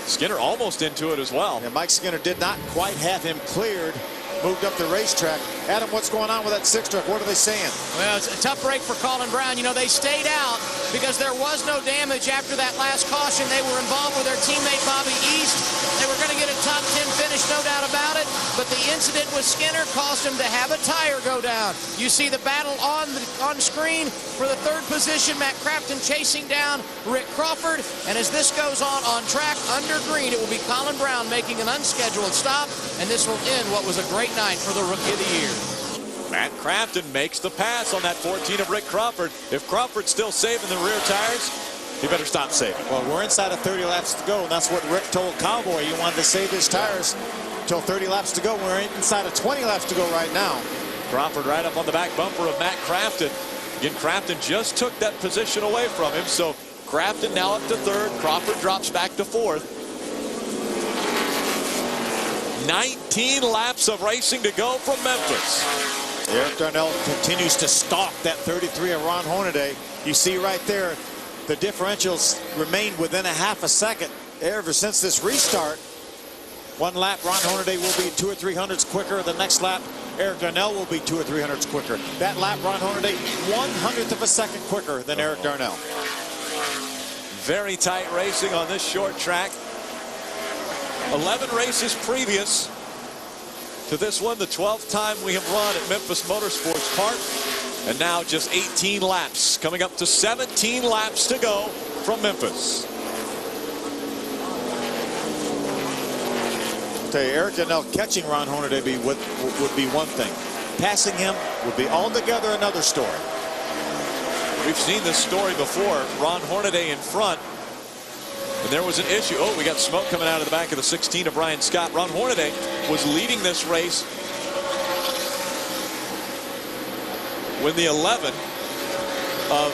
Skinner almost into it as well. And Mike Skinner did not quite have him cleared. Moved up the racetrack. Adam, what's going on with that 6 truck? What are they saying? Well, it's a tough break for Colin Brown. You know, they stayed out because there was no damage after that last caution. They were involved with their teammate Bobby East. They were going to get a top 10 finish, no doubt about it. But the incident with Skinner caused him to have a tire go down. You see the battle on screen for the 3rd position. Matt Craftsman chasing down Rick Crawford. And as this goes on track under green, it will be Colin Brown making an unscheduled stop. And this will end what was a great night for the Rookie of the Year. Matt Craftsman makes the pass on that 14 of Rick Crawford. If Crawford's still saving the rear tires, he better stop saving. Well, we're inside of 30 laps to go, and that's what Rick told Cowboy. He wanted to save his tires until 30 laps to go. We're inside of 20 laps to go right now. Crawford right up on the back bumper of Matt Craftsman. Again, Craftsman just took that position away from him, so Craftsman now up to 3rd. Crawford drops back to 4th. 19 laps of racing to go from Memphis. Eric Darnell continues to stalk that 33 of Ron Hornaday. You see right there, the differentials remain within a half a second ever since this restart. One lap, Ron Hornaday will be 2 or 3 hundredths quicker. The next lap, Eric Darnell will be 2 or 3 hundredths quicker. That lap, Ron Hornaday, 1/100th of a second quicker than Eric Darnell. Very tight racing on this short track. 11 races previous to this one, the 12th time we have run at Memphis Motorsports Park. And now just 18 laps, coming up to 17 laps to go from Memphis. I'll tell you, Eric Darnell catching Ron Hornaday would be one thing. Passing him would be altogether another story. We've seen this story before. Ron Hornaday in front. And there was an issue. Oh, we got smoke coming out of the back of the 16 of Ryan Scott. Ron Hornaday was leading this race when the 11 of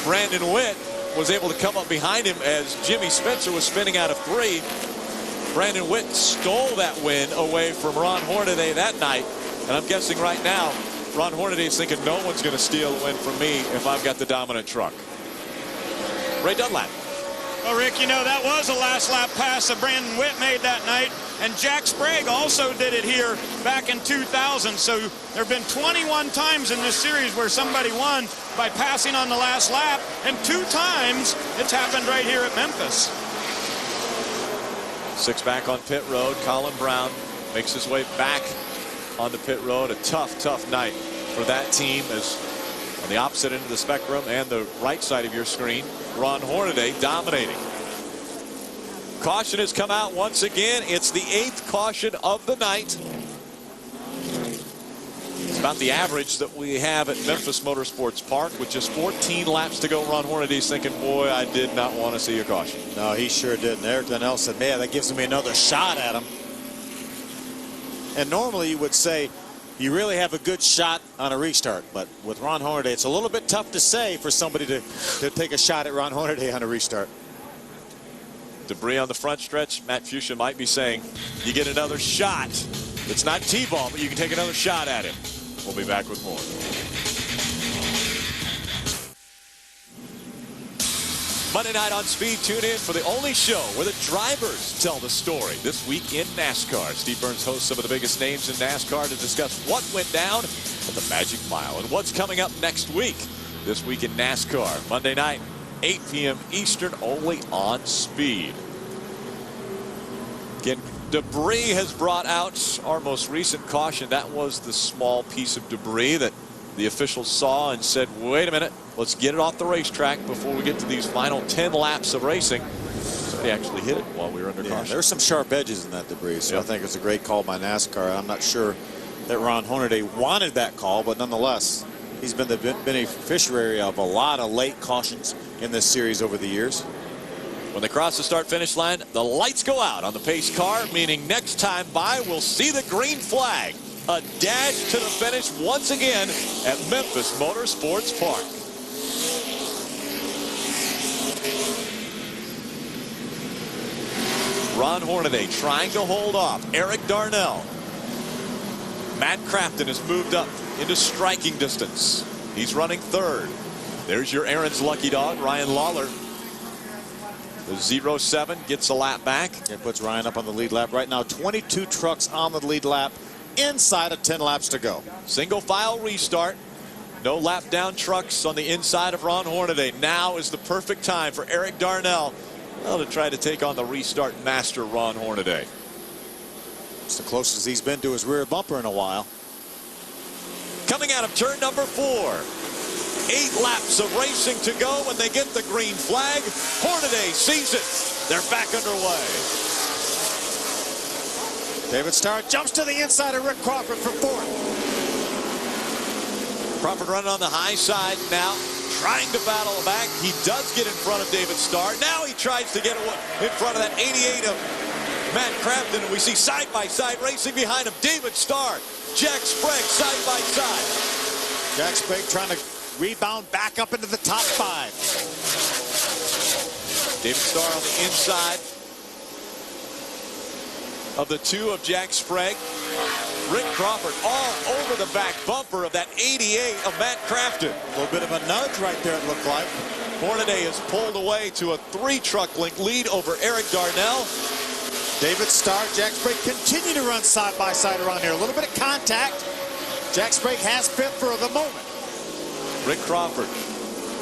Brandon Witt was able to come up behind him as Jimmy Spencer was spinning out of 3. Brandon Witt stole that win away from Ron Hornaday that night. And I'm guessing right now, Ron Hornaday is thinking no one's going to steal a win from me if I've got the dominant truck. Ray Dunlap. Well, Rick, you know, that was a last lap pass that Brandon Witt made that night. And Jack Sprague also did it here back in 2000. So there have been 21 times in this series where somebody won by passing on the last lap. And 2 times it's happened right here at Memphis. 6 back on pit road. Colin Brown makes his way back onto pit road. A tough night for that team, as on the opposite end of the spectrum and the right side of your screen, Ron Hornaday dominating. Caution has come out once again. It's the 8th caution of the night. About the average that we have at Memphis Motorsports Park with just 14 laps to go. Ron Hornady's thinking, boy, I did not want to see a caution. No, he sure didn't. Eric Darnell said, man, that gives me another shot at him. And normally you would say you really have a good shot on a restart. But with Ron Hornaday, it's a little bit tough to say for somebody to take a shot at Ron Hornaday on a restart. Debris on the front stretch. Matt Fuchsia might be saying, you get another shot. It's not T-ball, but you can take another shot at him. We'll be back with more. Monday night on Speed, tune in for the only show where the drivers tell the story. This week in NASCAR, Steve Burns hosts some of the biggest names in NASCAR to discuss what went down at the Magic Mile and what's coming up next week. This week in NASCAR, Monday night, 8 p.m. Eastern, only on Speed. Again, debris has brought out our most recent caution. That was the small piece of debris that the officials saw and said, wait a minute, let's get it off the racetrack before we get to these final 10 laps of racing. Somebody actually hit it while we were under caution. There's some sharp edges in that debris, so I think it's a great call by NASCAR. I'm not sure that Ron Hornaday wanted that call, but nonetheless, he's been the beneficiary of a lot of late cautions in this series over the years. When they cross the start-finish line, the lights go out on the pace car, meaning next time by, we'll see the green flag. A dash to the finish once again at Memphis Motorsports Park. Ron Hornaday trying to hold off Eric Darnell. Matt Craftsman has moved up into striking distance. He's running third. There's your Aaron's lucky dog, Ryan Lawler. The 0-7 gets a lap back. It puts Ryan up on the lead lap right now. 22 trucks on the lead lap inside of 10 laps to go. Single file restart. No lap down trucks on the inside of Ron Hornaday. Now is the perfect time for Eric Darnell to try to take on the restart master Ron Hornaday. It's the closest he's been to his rear bumper in a while. Coming out of turn number 4. 8 laps of racing to go when they get the green flag. Hornaday sees it. They're back underway. David Starr jumps to the inside of Rick Crawford for 4th. Crawford running on the high side now, trying to battle back. He does get in front of David Starr. Now he tries to get in front of that 88 of Matt Craftsman, and we see side-by-side racing behind him. David Starr, Jack Sprague side-by-side. Jack Sprague trying to rebound back up into the top 5. David Starr on the inside of the 2 of Jack Sprague. Rick Crawford all over the back bumper of that 88 of Matt Craftsman. A little bit of a nudge right there, it looked like. Hornaday is pulled away to a 3-truck length lead over Eric Darnell. David Starr, Jack Sprague continue to run side by side around here. A little bit of contact. Jack Sprague has 5th for the moment. Rick Crawford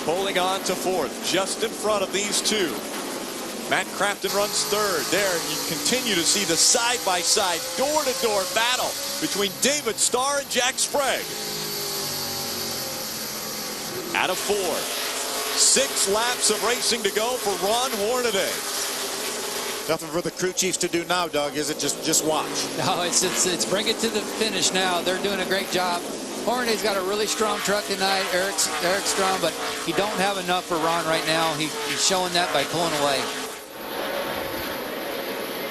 holding on to 4th, just in front of these 2. Matt Craftsman runs 3rd. There you continue to see the side-by-side, door-to-door battle between David Starr and Jack Sprague. Out of 4. 6 laps of racing to go for Ron Hornaday. Nothing for the crew chiefs to do now, Doug, is it? Just watch. No, it's bring it to the finish now. They're doing a great job. Hornaday's got a really strong truck tonight. Eric's strong, but he don't have enough for Ron right now. He's showing that by pulling away.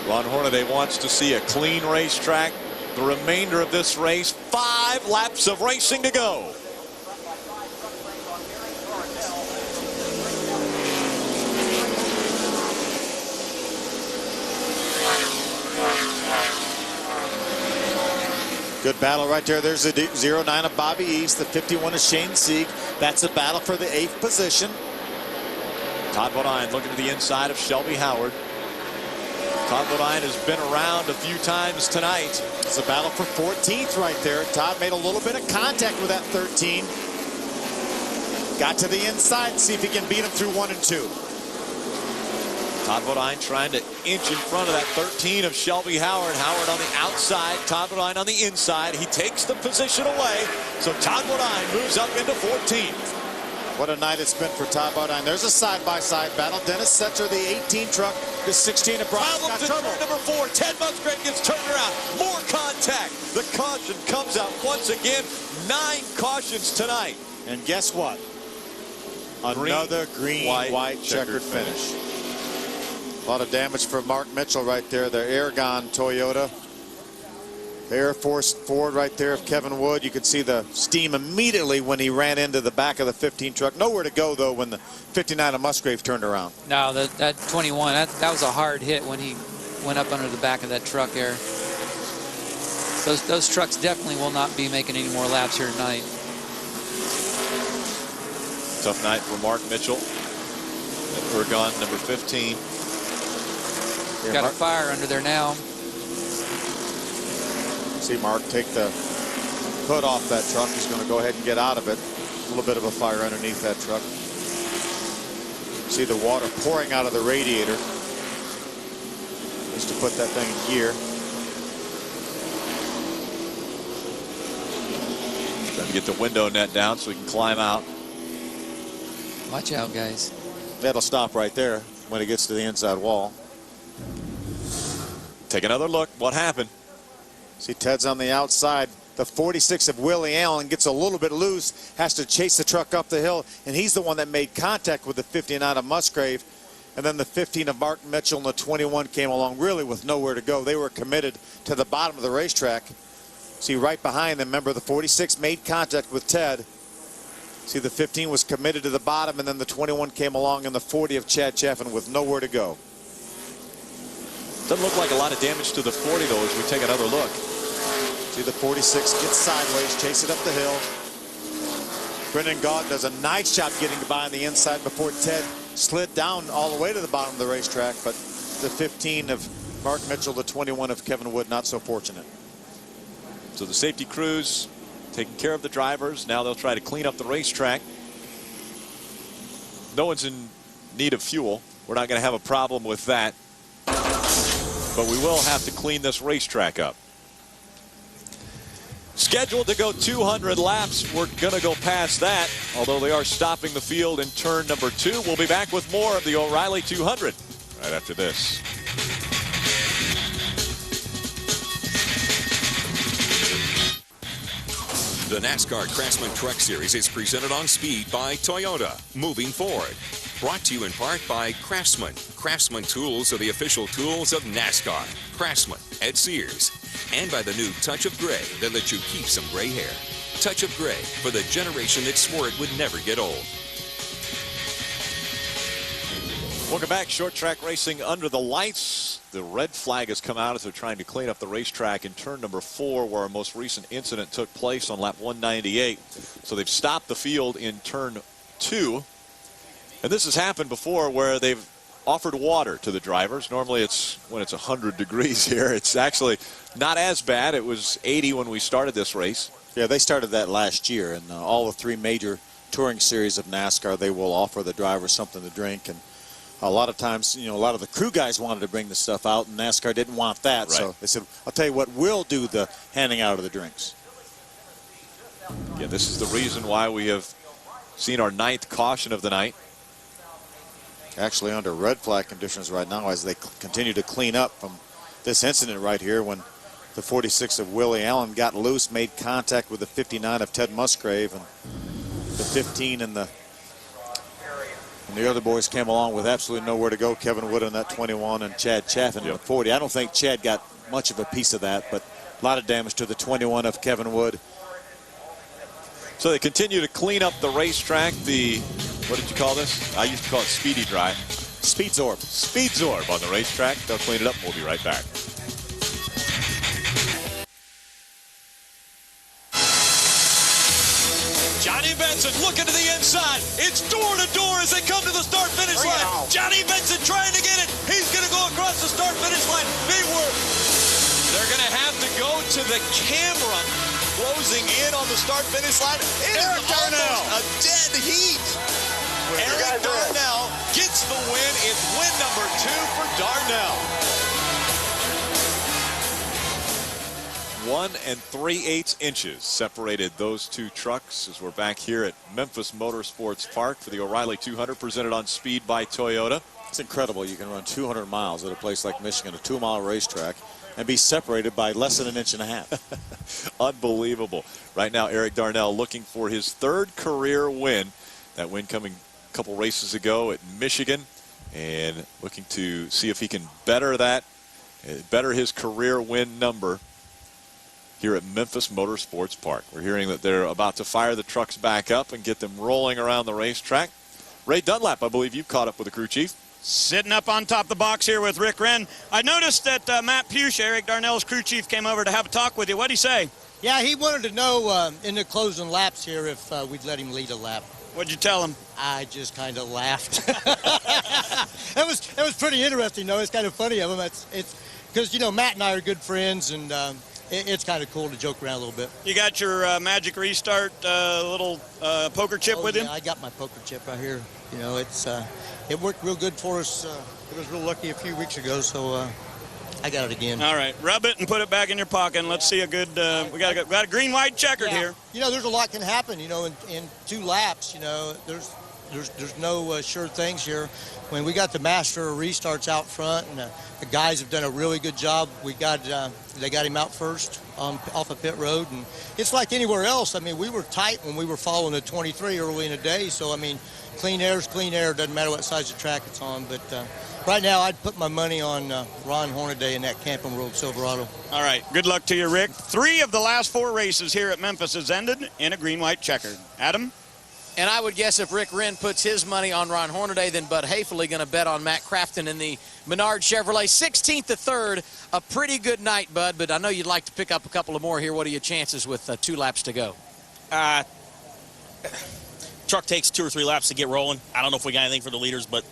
Ron Hornaday wants to see a clean racetrack. The remainder of this race, 5 laps of racing to go. Good battle right there. There's the 09 of Bobby East, the 51 of Shane Sieg. That's a battle for the 8th position. Todd Bodine looking to the inside of Shelby Howard. Todd Bodine has been around a few times tonight. It's a battle for 14th right there. Todd made a little bit of contact with that 13. Got to the inside and see if he can beat him through 1 and 2. Todd Bodine trying to inch in front of that 13 of Shelby Howard. Howard on the outside, Todd Bodine on the inside. He takes the position away, so Todd Bodine moves up into 14th. What a night it's been for Todd Bodine. There's a side-by-side battle. Dennis Setzer, the 18 truck, the 16 of Brock. Problem to turn number 4. Ted Musgrave gets turned around. More contact. The caution comes out once again. 9 cautions tonight. And guess what? Another green, white checkered finish. A lot of damage for Mark Mitchell right there. The Airgon Toyota. Air Force Ford right there of Kevin Wood. You could see the steam immediately when he ran into the back of the 15 truck. Nowhere to go, though, when the 59 of Musgrave turned around. No, that 21, that was a hard hit when he went up under the back of that truck there. Those trucks definitely will not be making any more laps here tonight. Tough night for Mark Mitchell. Ergon number 15. Got a fire under there now. See Mark take the hood off that truck. He's going to go ahead and get out of it. A little bit of a fire underneath that truck. See the water pouring out of the radiator. Just to put that thing in gear. Trying to get the window net down so he can climb out. Watch out, guys. That'll stop right there when it gets to the inside wall. Take another look. What happened? See Ted's on the outside. The 46 of Willie Allen gets a little bit loose, has to chase the truck up the hill, and he's the one that made contact with the 59 of Musgrave. And then the 15 of Mark Mitchell and the 21 came along really with nowhere to go. They were committed to the bottom of the racetrack. See right behind them, remember the 46 made contact with Ted. See the 15 was committed to the bottom, and then the 21 came along, and the 40 of Chad Chaffin with nowhere to go. Doesn't look like a lot of damage to the 40, though, as we take another look. See the 46 gets sideways, chase it up the hill. Brendan Gaud does a nice job getting by on the inside before Ted slid down all the way to the bottom of the racetrack, but the 15 of Mark Mitchell, the 21 of Kevin Wood, not so fortunate. So the safety crews taking care of the drivers. Now they'll try to clean up the racetrack. No one's in need of fuel. We're not going to have a problem with that. But we will have to clean this racetrack up. Scheduled to go 200 laps. We're going to go past that, although they are stopping the field in turn number 2. We'll be back with more of the O'Reilly 200 right after this. The NASCAR Craftsman Truck Series is presented on speed by Toyota. Moving forward. Brought to you in part by Craftsman. Craftsman tools are the official tools of NASCAR. Craftsman at Sears. And by the new Touch of Gray that lets you keep some gray hair. Touch of Gray for the generation that swore it would never get old. Welcome back. Short track racing under the lights. The red flag has come out as they're trying to clean up the racetrack in turn number 4, where our most recent incident took place on lap 198. So they've stopped the field in turn 2. And this has happened before where they've offered water to the drivers. Normally it's when it's 100 degrees here. It's actually not as bad. It was 80 when we started this race. Yeah, they started that last year, and all the 3 major touring series of NASCAR, they will offer the drivers something to drink. And a lot of times, you know, a lot of the crew guys wanted to bring the stuff out, and NASCAR didn't want that. Right. So they said, I'll tell you what, we'll do the handing out of the drinks. Yeah, this is the reason why we have seen our 9th caution of the night. Actually under red flag conditions right now as they continue to clean up from this incident right here when the 46 of Willie Allen got loose, made contact with the 59 of Ted Musgrave, and the 15 and the other boys came along with absolutely nowhere to go. Kevin Wood in that 21 and Chad Chaffin in the 40. I don't think Chad got much of a piece of that, but a lot of damage to the 21 of Kevin Wood. So they continue to clean up the racetrack. The, what did you call this? I used to call it Speedy Dry. Speed Zorb. Speed Zorb on the racetrack. They'll clean it up. We'll be right back. Johnny Benson looking to the inside. It's door to door as they come to the start-finish line. Johnny Benson trying to get it. He's going to go across the start-finish line. They're going to have to go to the camera closing in on the start-finish line. It Eric is Darnell. A dead heat. Eric Darnell gets the win. It's win number 2 for Darnell. 1 3/8 inches separated those 2 trucks as we're back here at Memphis Motorsports Park for the O'Reilly 200 presented on speed by Toyota. It's incredible you can run 200 miles at a place like Michigan, a 2-mile racetrack, and be separated by less than an inch and a half. Unbelievable. Right now, Eric Darnell looking for his 3rd career win. That win coming a couple races ago at Michigan, and looking to see if he can better that, better his career win number here at Memphis Motorsports Park. We're hearing that they're about to fire the trucks back up and get them rolling around the racetrack. Ray Dunlap, I believe you've caught up with the crew chief. Sitting up on top of the box here with Rick Wren. I noticed that Matt Pusch, Eric Darnell's crew chief, came over to have a talk with you. What'd he say? Yeah, he wanted to know in the closing laps here if we'd let him lead a lap. What'd you tell him? I just kind of laughed. It was pretty interesting, though. It's kind of funny of him. It's because, you know, Matt and I are good friends, and it's kind of cool to joke around a little bit. You got your Magic Restart little poker chip with you? Yeah, I got my poker chip right here. You know, it worked real good for us. It was real lucky a few weeks ago, so I got it again. All right, rub it and put it back in your pocket. And let's see a good. We got a green-white checkered here. You know, there's a lot can happen. You know, in 2 laps. You know, there's no sure things here. When we got the master restarts out front, and the guys have done a really good job. They got him out first off of pit road, and it's like anywhere else. I mean, we were tight when we were following the 23 early in the day. So I mean, clean air is clean air. Doesn't matter what size of track it's on. But right now, I'd put my money on Ron Hornaday in that Camping World Silverado. All right, good luck to you, Rick. 3 of the last 4 races here at Memphis has ended in a green-white checkered. Adam? And I would guess if Rick Wren puts his money on Ron Hornaday, then Bud Haefele going to bet on Matt Crafton in the Menard Chevrolet. 16th to 3rd, a pretty good night, Bud, but I know you'd like to pick up a couple of more here. What are your chances with 2 laps to go? Truck takes 2 or 3 laps to get rolling. I don't know if we got anything for the leaders, but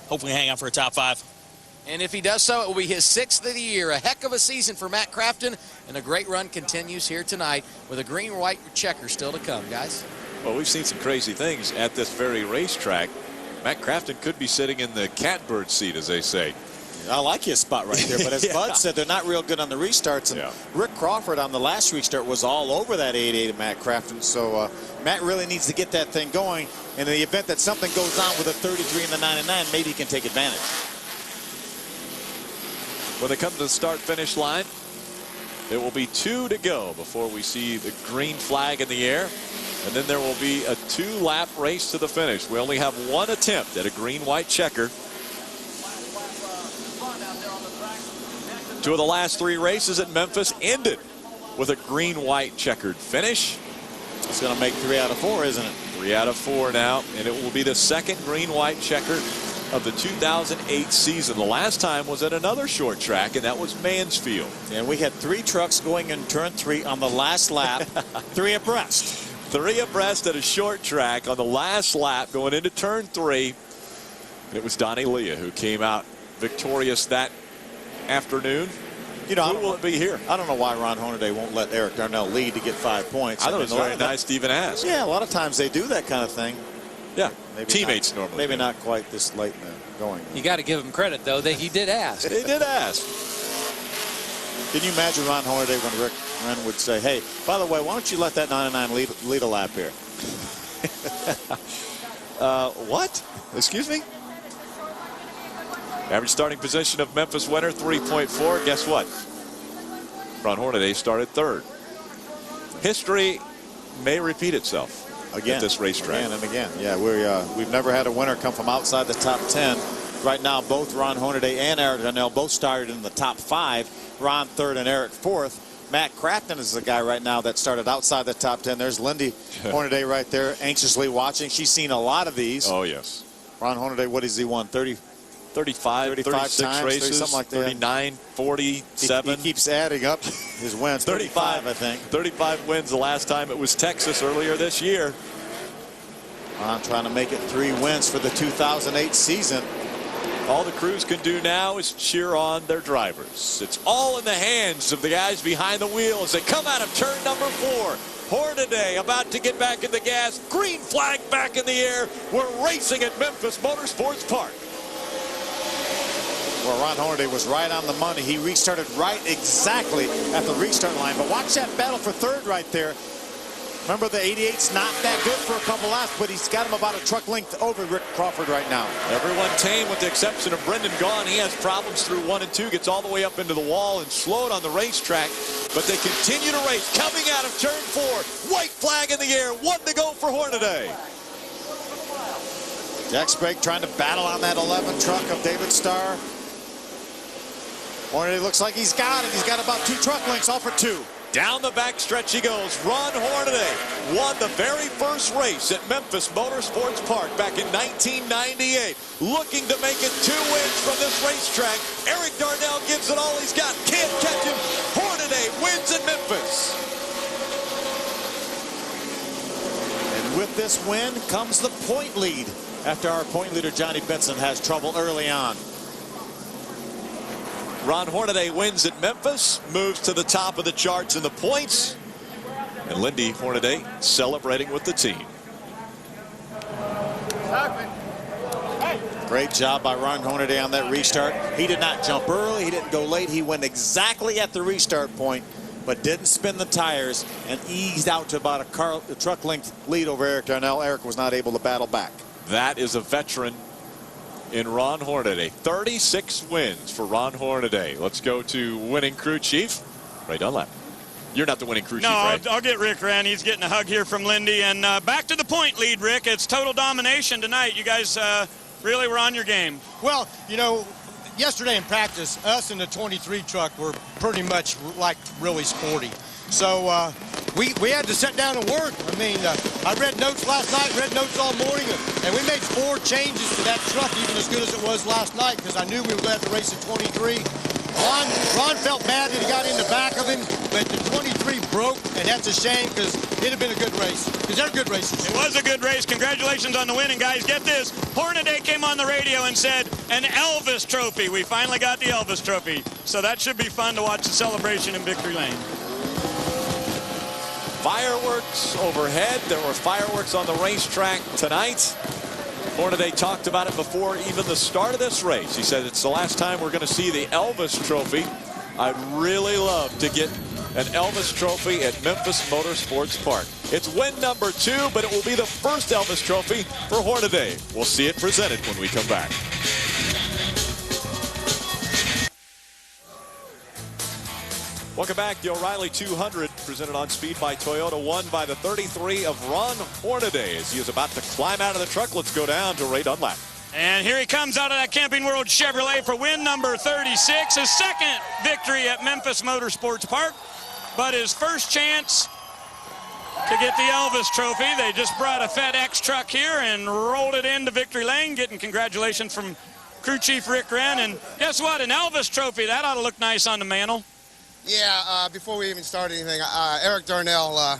hopefully hang on for a top 5. And if he does so, it will be his 6th of the year. A heck of a season for Matt Crafton, and a great run continues here tonight with a green-white checker still to come, guys. Well, we've seen some crazy things at this very racetrack. Matt Crafton could be sitting in the catbird seat, as they say. I like his spot right there, but as Yeah. Bud said, they're not real good on the restarts. And Rick Crawford on the last restart was all over that 8.8 of Matt Crafton. So Matt really needs to get that thing going. And in the event that something goes on with a 33 and the 99, maybe he can take advantage. When they come to the start-finish line, it will be 2 to go before we see the green flag in the air. And then there will be a 2-lap race to the finish. We only have 1 attempt at a green-white checker. 2 of the last 3 races at Memphis ended with a green-white checkered finish. It's going to make 3 out of 4, isn't it? 3 out of 4 now, and it will be the 2nd green-white checker of the 2008 season. The last time was at another short track, and that was Mansfield. And we had 3 trucks going in turn 3 on the last lap, 3 abreast. 3 abreast at a short track on the last lap going into turn 3. And it was Donnie Leah who came out victorious that afternoon. You know, who will it be here? I don't know why Ron Hornaday won't let Eric Darnell lead to get 5 points. I thought it was very nice to even ask. Yeah, a lot of times they do that kind of thing. Yeah, maybe teammates not, normally. Maybe do. not quite this late in the going. You got to give him credit, though, that he did ask. He did ask. Can you imagine Ron Hornaday when Rick Wren would say, hey, by the way, why don't you let that 99 lead a lap here? What? Excuse me? Average starting position of Memphis winner, 3.4. Guess what? Ron Hornaday started 3rd. History may repeat itself again at this racetrack. Again and again. Yeah, we've never had a winner come from outside the top 10. Right now, both Ron Hornaday and Eric Darnell both started in the top 5. Ron 3rd and Eric 4th. Matt Crafton is the guy right now that started outside the top 10. There's Lindy Hornaday right there, anxiously watching. She's seen a lot of these. Oh, yes. Ron Hornaday, what has he won? 35, 36 times, races, 30, something like that. 39, 47. He keeps adding up his wins. 35, I think. 35 wins the last time. It was Texas earlier this year. Ron trying to make it 3 wins for the 2008 season. All the crews can do now is cheer on their drivers. It's all in the hands of the guys behind the wheel as they come out of turn number 4. Hornaday about to get back in the gas. Green flag back in the air. We're racing at Memphis Motorsports Park. Well, Ron Hornaday was right on the money. He restarted right exactly at the restart line. But watch that battle for 3rd right there. Remember, the 88's not that good for a couple laps, but he's got him about a truck length over Rick Crawford right now. Everyone tame with the exception of Brendan Gaughan. He has problems through 1 and 2, gets all the way up into the wall and slowed on the racetrack, but they continue to race. Coming out of turn 4, white flag in the air, 1 to go for Hornaday. Jack Sprague trying to battle on that 11 truck of David Starr. Hornaday looks like he's got it. He's got about 2 truck lengths off for 2. Down the backstretch he goes. Ron Hornaday won the very first race at Memphis Motorsports Park back in 1998. Looking to make it 2 wins from this racetrack. Eric Darnell gives it all he's got. Can't catch him. Hornaday wins at Memphis. And with this win comes the point lead after our point leader Johnny Benson has trouble early on. Ron Hornaday wins at Memphis, moves to the top of the charts in the points, and Lindy Hornaday celebrating with the team. Great job by Ron Hornaday on that restart. He did not jump early, he didn't go late, he went exactly at the restart point, but didn't spin the tires and eased out to about a truck length lead over Eric Darnell. Eric was not able to battle back. That is a veteran in Ron Hornaday. 36 wins for Ron Hornaday. Let's go to winning crew chief, Ray Dunlap. You're not the winning crew chief, right? No, I'll get Rick Wren. He's getting a hug here from Lindy. And back to the point lead, Rick. It's total domination tonight. You guys really were on your game. Well, you know, yesterday in practice, us and the 23 truck were pretty much like really sporty. So we had to sit down and work. I mean, I read notes last night, read notes all morning, and we made 4 changes to that truck, even as good as it was last night, because I knew we were going to have to race at 23. Ron felt bad that he got in the back of him, but the 23 broke, and that's a shame because it'd have been a good race, because they're good races. It was a good race. Congratulations on the win. And guys, get this. Hornaday came on the radio and said, an Elvis trophy. We finally got the Elvis trophy. So that should be fun to watch the celebration in Victory Lane. Fireworks overhead. There were fireworks on the racetrack tonight. Hornaday talked about it before even the start of this race. He said it's the last time we're going to see the Elvis trophy. I'd really love to get an Elvis trophy at Memphis Motorsports Park. It's win number 2, but it will be the first Elvis trophy for Hornaday. We'll see it presented when we come back. Welcome back. The O'Reilly 200 presented on Speed by Toyota, won by the 33 of Ron Hornaday. As he is about to climb out of the truck, let's go down to Ray Dunlap. And here he comes out of that Camping World Chevrolet for win number 36. His second victory at Memphis Motorsports Park, but his first chance to get the Elvis trophy. They just brought a FedEx truck here and rolled it into Victory Lane, getting congratulations from crew chief Rick Wren. And guess what? An Elvis trophy. That ought to look nice on the mantle. Yeah, before we even started anything, Eric Darnell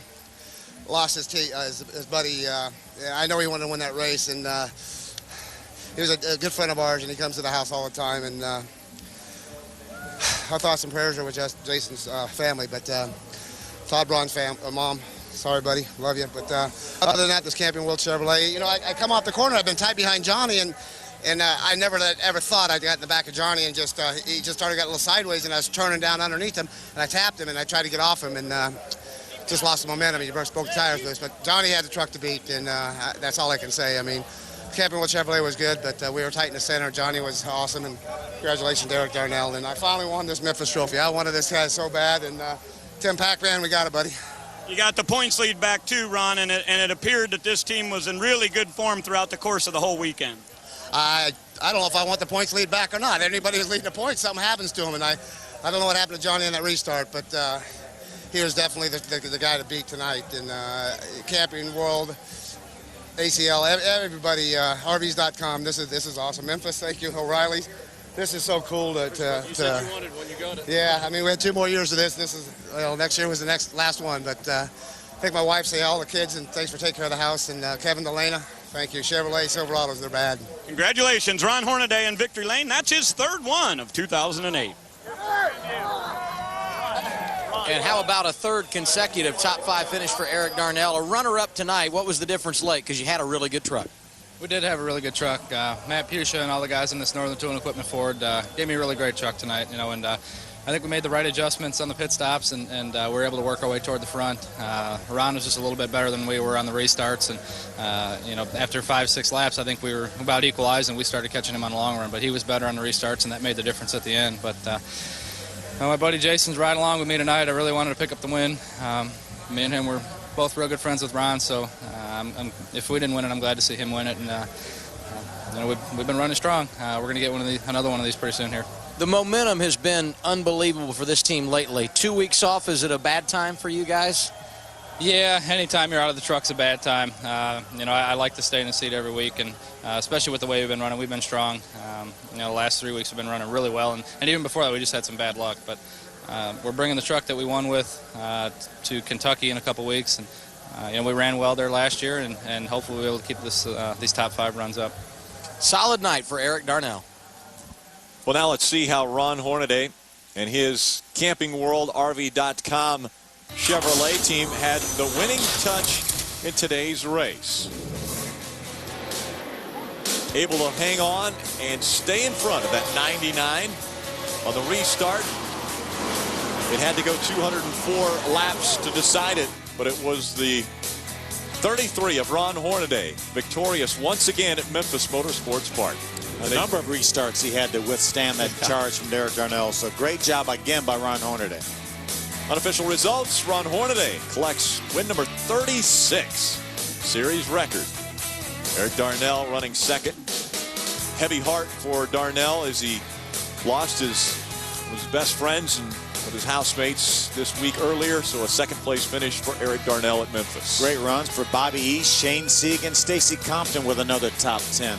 lost his buddy. I know he wanted to win that race, and he was a good friend of ours, and he comes to the house all the time. And our thoughts and prayers are with Jason's family, but Todd Braun's mom, sorry, buddy, love you. But other than that, this Camping World Chevrolet, you know, I come off the corner, I've been tight behind Johnny, and I never ever thought I'd got in the back of Johnny, and he just started getting a little sideways, and I was turning down underneath him, and I tapped him, and I tried to get off him, and just lost the momentum. He broke the tires loose, but Johnny had the truck to beat, and that's all I can say. I mean, Camping World Chevrolet was good, but we were tight in the center. Johnny was awesome, and congratulations to Eric Darnell. And I finally won this Memphis trophy. I wanted this guy so bad, and Tim Pac-Man, we got it, buddy. You got the points lead back too, Ron, and it appeared that this team was in really good form throughout the course of the whole weekend. I don't know if I want the points lead back or not. Anybody who's leading the points, something happens to him, and I don't know what happened to Johnny in that restart, but he was definitely the guy to beat tonight. And Camping World, ACL, everybody, RVs.com. This is awesome. Memphis, thank you, O'Reilly. This is so cool to you said you wanted when you got it. Yeah, I mean, we had 2 more years of this. This is, well, next year was the last one, but thank my wife, say all the kids, and thanks for taking care of the house. And Kevin Delana, thank you. Chevrolet Silverados, they're bad. Congratulations, Ron Hornaday in Victory Lane. That's his third one of 2008. And how about a third consecutive top 5 finish for Eric Darnell? A runner-up tonight. What was the difference like? Because you had a really good truck. We did have a really good truck. Matt Pusha and all the guys in this Northern Tool and Equipment Ford gave me a really great truck tonight, you know, and I think we made the right adjustments on the pit stops, and we were able to work our way toward the front. Ron was just a little bit better than we were on the restarts, and you know, after 5-6 laps, I think we were about equalized, and we started catching him on the long run. But he was better on the restarts, and that made the difference at the end. But my buddy Jason's riding along with me tonight. I really wanted to pick up the win. Me and him were both real good friends with Ron, so if we didn't win it, I'm glad to see him win it. And you know, we've been running strong. We're going to get another one of these pretty soon here. The momentum has been unbelievable for this team lately. 2 weeks off, is it a bad time for you guys? Yeah, anytime you're out of the truck's a bad time. You know, I like to stay in the seat every week, and especially with the way we've been running, we've been strong. You know, the last 3 weeks we've been running really well, and even before that we just had some bad luck. But we're bringing the truck that we won with to Kentucky in a couple weeks, and you know, we ran well there last year, and hopefully we'll be able to keep these top 5 runs up. Solid night for Eric Darnell. Well, now let's see how Ron Hornaday and his Camping World RV.com Chevrolet team had the winning touch in today's race. Able to hang on and stay in front of that 99 on the restart. It had to go 204 laps to decide it, but it was the 33 of Ron Hornaday, victorious once again at Memphis Motorsports Park. A number of restarts he had to withstand that charge from Derek Darnell. So great job again by Ron Hornaday. Unofficial results, Ron Hornaday collects win number 36, series record. Eric Darnell running second. Heavy heart for Darnell as he lost his best friends and with his housemates this week earlier, so a second place finish for Eric Darnell at Memphis. Great runs for Bobby East, Shane Segan, Stacy Compton with another top 10.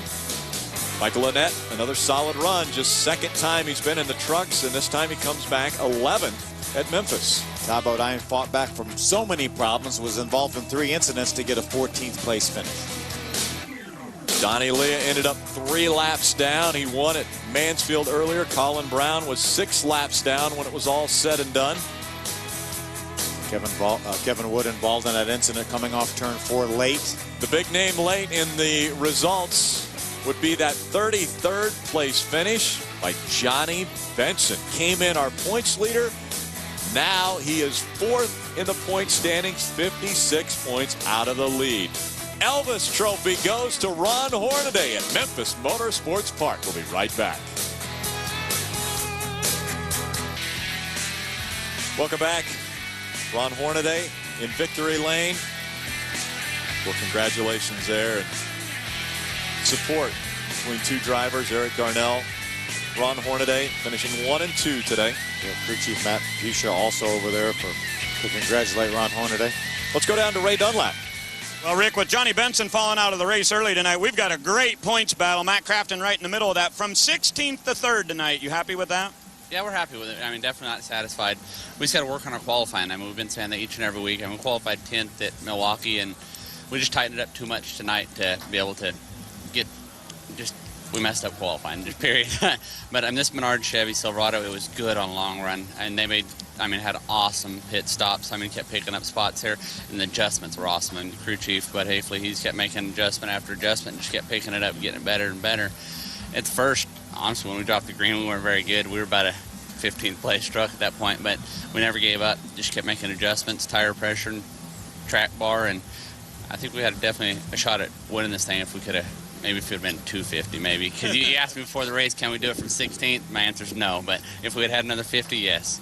Michael Annett, another solid run, just second time he's been in the trucks, and this time he comes back 11th at Memphis. Ty Bodine fought back from so many problems, was involved in 3 incidents to get a 14th place finish. Donnie Leah ended up 3 laps down. He won at Mansfield earlier. Colin Brown was 6 laps down when it was all said and done. Kevin Wood involved in that incident coming off turn 4 late. The big name late in the results would be that 33rd place finish by Johnny Benson. Came in our points leader. Now he is 4th in the point standings, 56 points out of the lead. Elvis Trophy goes to Ron Hornaday at Memphis Motorsports Park. We'll be right back. Welcome back. Ron Hornaday in victory lane. Well, congratulations there. And support between 2 drivers, Eric Darnell, Ron Hornaday, finishing 1 and 2 today. Yeah, crew chief Matt Pisha also over there to congratulate Ron Hornaday. Let's go down to Ray Dunlap. Well, Rick, with Johnny Benson falling out of the race early tonight, we've got a great points battle. Matt Crafton right in the middle of that from 16th to 3rd tonight. You happy with that? Yeah, we're happy with it. I mean, definitely not satisfied. We just got to work on our qualifying. I mean, we've been saying that each and every week. I mean, we qualified 10th at Milwaukee, and we just tightened it up too much tonight to be able to we messed up qualifying, just period. But this Menard Chevy Silverado, it was good on long run, and they had awesome pit stops. I mean, kept picking up spots here, and the adjustments were awesome. And the crew chief, Bud Hafley, he's kept making adjustment after adjustment, and just kept picking it up and getting it better and better. At first, honestly, when we dropped the green, we weren't very good. We were about a 15th place truck at that point, but we never gave up. Just kept making adjustments, tire pressure, and track bar, and I think we had definitely a shot at winning this thing if we could have. Maybe if it would have been 250, maybe. Because you asked me before the race, can we do it from 16th? My answer is no. But if we had had another 50, yes.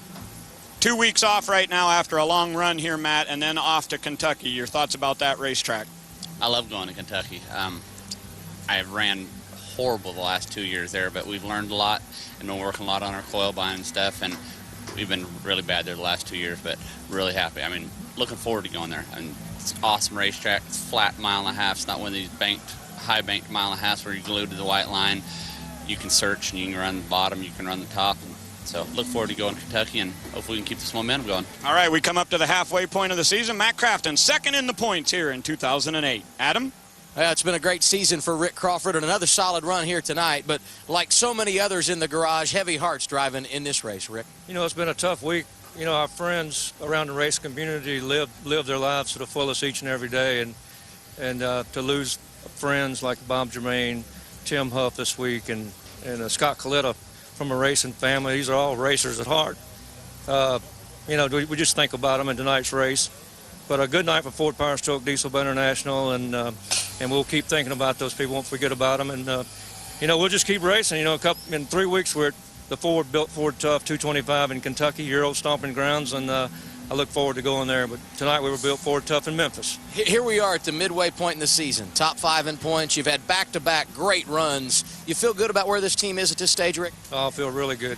2 weeks off right now after a long run here, Matt, and then off to Kentucky. Your thoughts about that racetrack? I love going to Kentucky. I ran horrible the last 2 years there, but we've learned a lot and been working a lot on our coil buying and stuff. And we've been really bad there the last 2 years, but really happy. I mean, looking forward to going there. I mean, it's an awesome racetrack. It's flat 1.5 miles. It's not one of these high banked 1.5 miles where you're glued to the white line. You can search and you can run the bottom, you can run the top. So look forward to going to Kentucky, and hopefully we can keep this momentum going. All right, we come up to the halfway point of the season. Matt Crafton, 2nd in the points here in 2008. Adam? It's been a great season for Rick Crawford and another solid run here tonight, but like so many others in the garage, heavy hearts driving in this race, Rick. You know, it's been a tough week. You know, our friends around the race community live their lives to the fullest each and every day, and to lose friends like Bob Germain, Tim Huff this week, and Scott Coletta from a racing family. These are all racers at heart. we just think about them in tonight's race. But a good night for Ford Power Stroke Diesel International, and we'll keep thinking about those people, won't forget about them, and we'll just keep racing. In 3 weeks we're at the Ford-built Ford Tough 225 in Kentucky, your old stomping grounds, and I look forward to going there. But tonight we were built Ford Tough in Memphis. Here we are at the midway point in the season. Top 5 in points. You've had back-to-back great runs. You feel good about where this team is at this stage, Rick? Oh, I feel really good.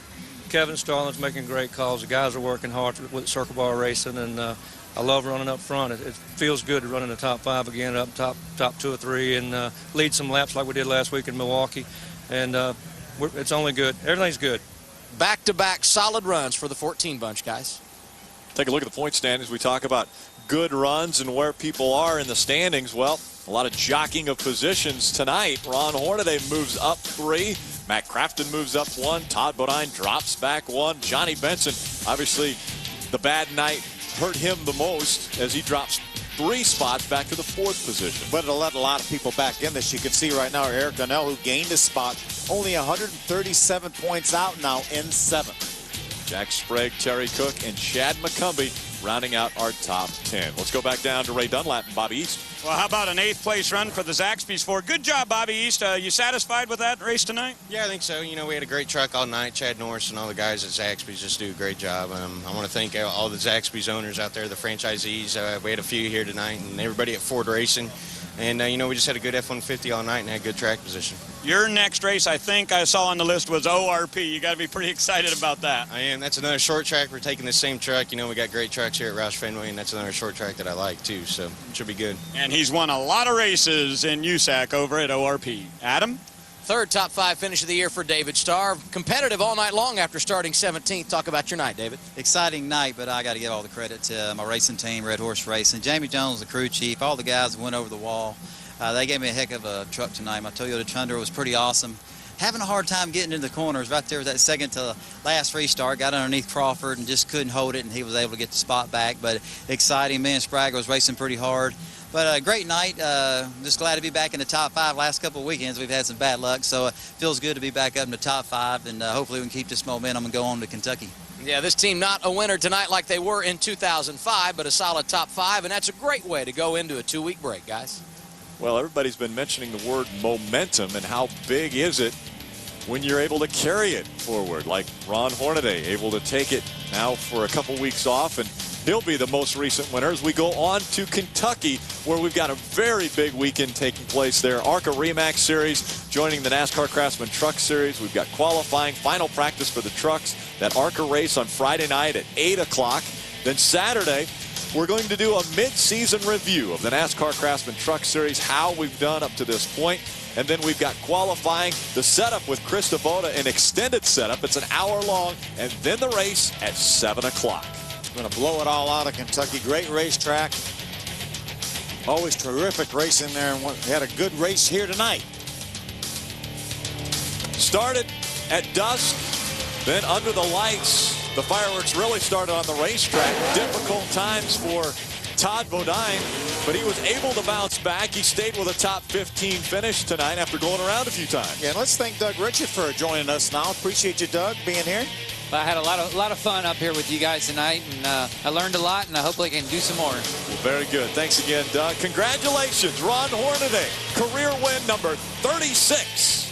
Kevin Starling's making great calls. The guys are working hard with circle bar racing, and I love running up front. It feels good to run in the top 5 again, up top 2 or 3, and lead some laps like we did last week in Milwaukee. And it's only good. Everything's good. Back-to-back solid runs for the 14 bunch, guys. Take a look at the point standings. We talk about good runs and where people are in the standings. Well, a lot of jockeying of positions tonight. Ron Hornaday moves up 3. Matt Craftsman moves up 1. Todd Bodine drops back 1. Johnny Benson, obviously the bad night hurt him the most as he drops 3 spots back to the 4th position. But it'll let a lot of people back in this. You can see right now Eric Donnell, who gained a spot, only 137 points out now in 7th. Jack Sprague, Terry Cook, and Chad McCumbee rounding out our top 10. Let's go back down to Ray Dunlap and Bobby East. Well, how about an 8th place run for the Zaxby's Ford? Good job, Bobby East. You satisfied with that race tonight? Yeah, I think so. We had a great truck all night. Chad Norris and all the guys at Zaxby's just do a great job. I want to thank all the Zaxby's owners out there, the franchisees. We had a few here tonight, and everybody at Ford Racing. And, we just had a good F-150 all night and had good track position. Your next race, I think I saw on the list, was ORP. You got to be pretty excited about that. I am. That's another short track. We're taking the same truck. We got great trucks here at Roush Fenway, and that's another short track that I like, too. So it should be good. And he's won a lot of races in USAC over at ORP. Adam? 3rd top 5 finish of the year for David Starr. Competitive all night long after starting 17th. Talk about your night, David. Exciting night, but I got to give all the credit to my racing team, Red Horse Racing. Jamie Jones, the crew chief, all the guys went over the wall. They gave me a heck of a truck tonight. My Toyota Tundra was pretty awesome. Having a hard time getting into the corners. Right there was that second to last restart. Got underneath Crawford and just couldn't hold it, and he was able to get the spot back. But exciting. Me and Sprague was racing pretty hard. But a great night. Just glad to be back in the top 5. Last couple of weekends we've had some bad luck, so it feels good to be back up in the top 5, and hopefully we can keep this momentum and go on to Kentucky. Yeah, this team not a winner tonight like they were in 2005, but a solid top 5, and that's a great way to go into a 2-week break, guys. Well, everybody's been mentioning the word momentum, and how big is it when you're able to carry it forward, like Ron Hornaday, able to take it now for a couple weeks off, and he'll be the most recent winner as we go on to Kentucky, where we've got a very big weekend taking place there. ARCA Remax Series joining the NASCAR Craftsman Truck Series. We've got qualifying, final practice for the trucks, that ARCA race on Friday night at 8 o'clock. Then Saturday, we're going to do a mid-season review of the NASCAR Craftsman Truck Series, how we've done up to this point. And then we've got qualifying, the setup with Chris Devoda, an extended setup. It's an hour long, and then the race at 7 o'clock. Going to blow it all out of Kentucky. Great racetrack. Always terrific racing there, and we had a good race here tonight. Started at dusk, then under the lights. The fireworks really started on the racetrack. Difficult times for Todd Bodine, but he was able to bounce back. He stayed with a top 15 finish tonight after going around a few times. Yeah, and let's thank Doug Richard for joining us now. Appreciate you, Doug, being here. I had a lot of fun up here with you guys tonight, and I learned a lot, and I hope I can do some more. Well, very good. Thanks again, Doug. Congratulations, Ron Hornaday. Career win number 36.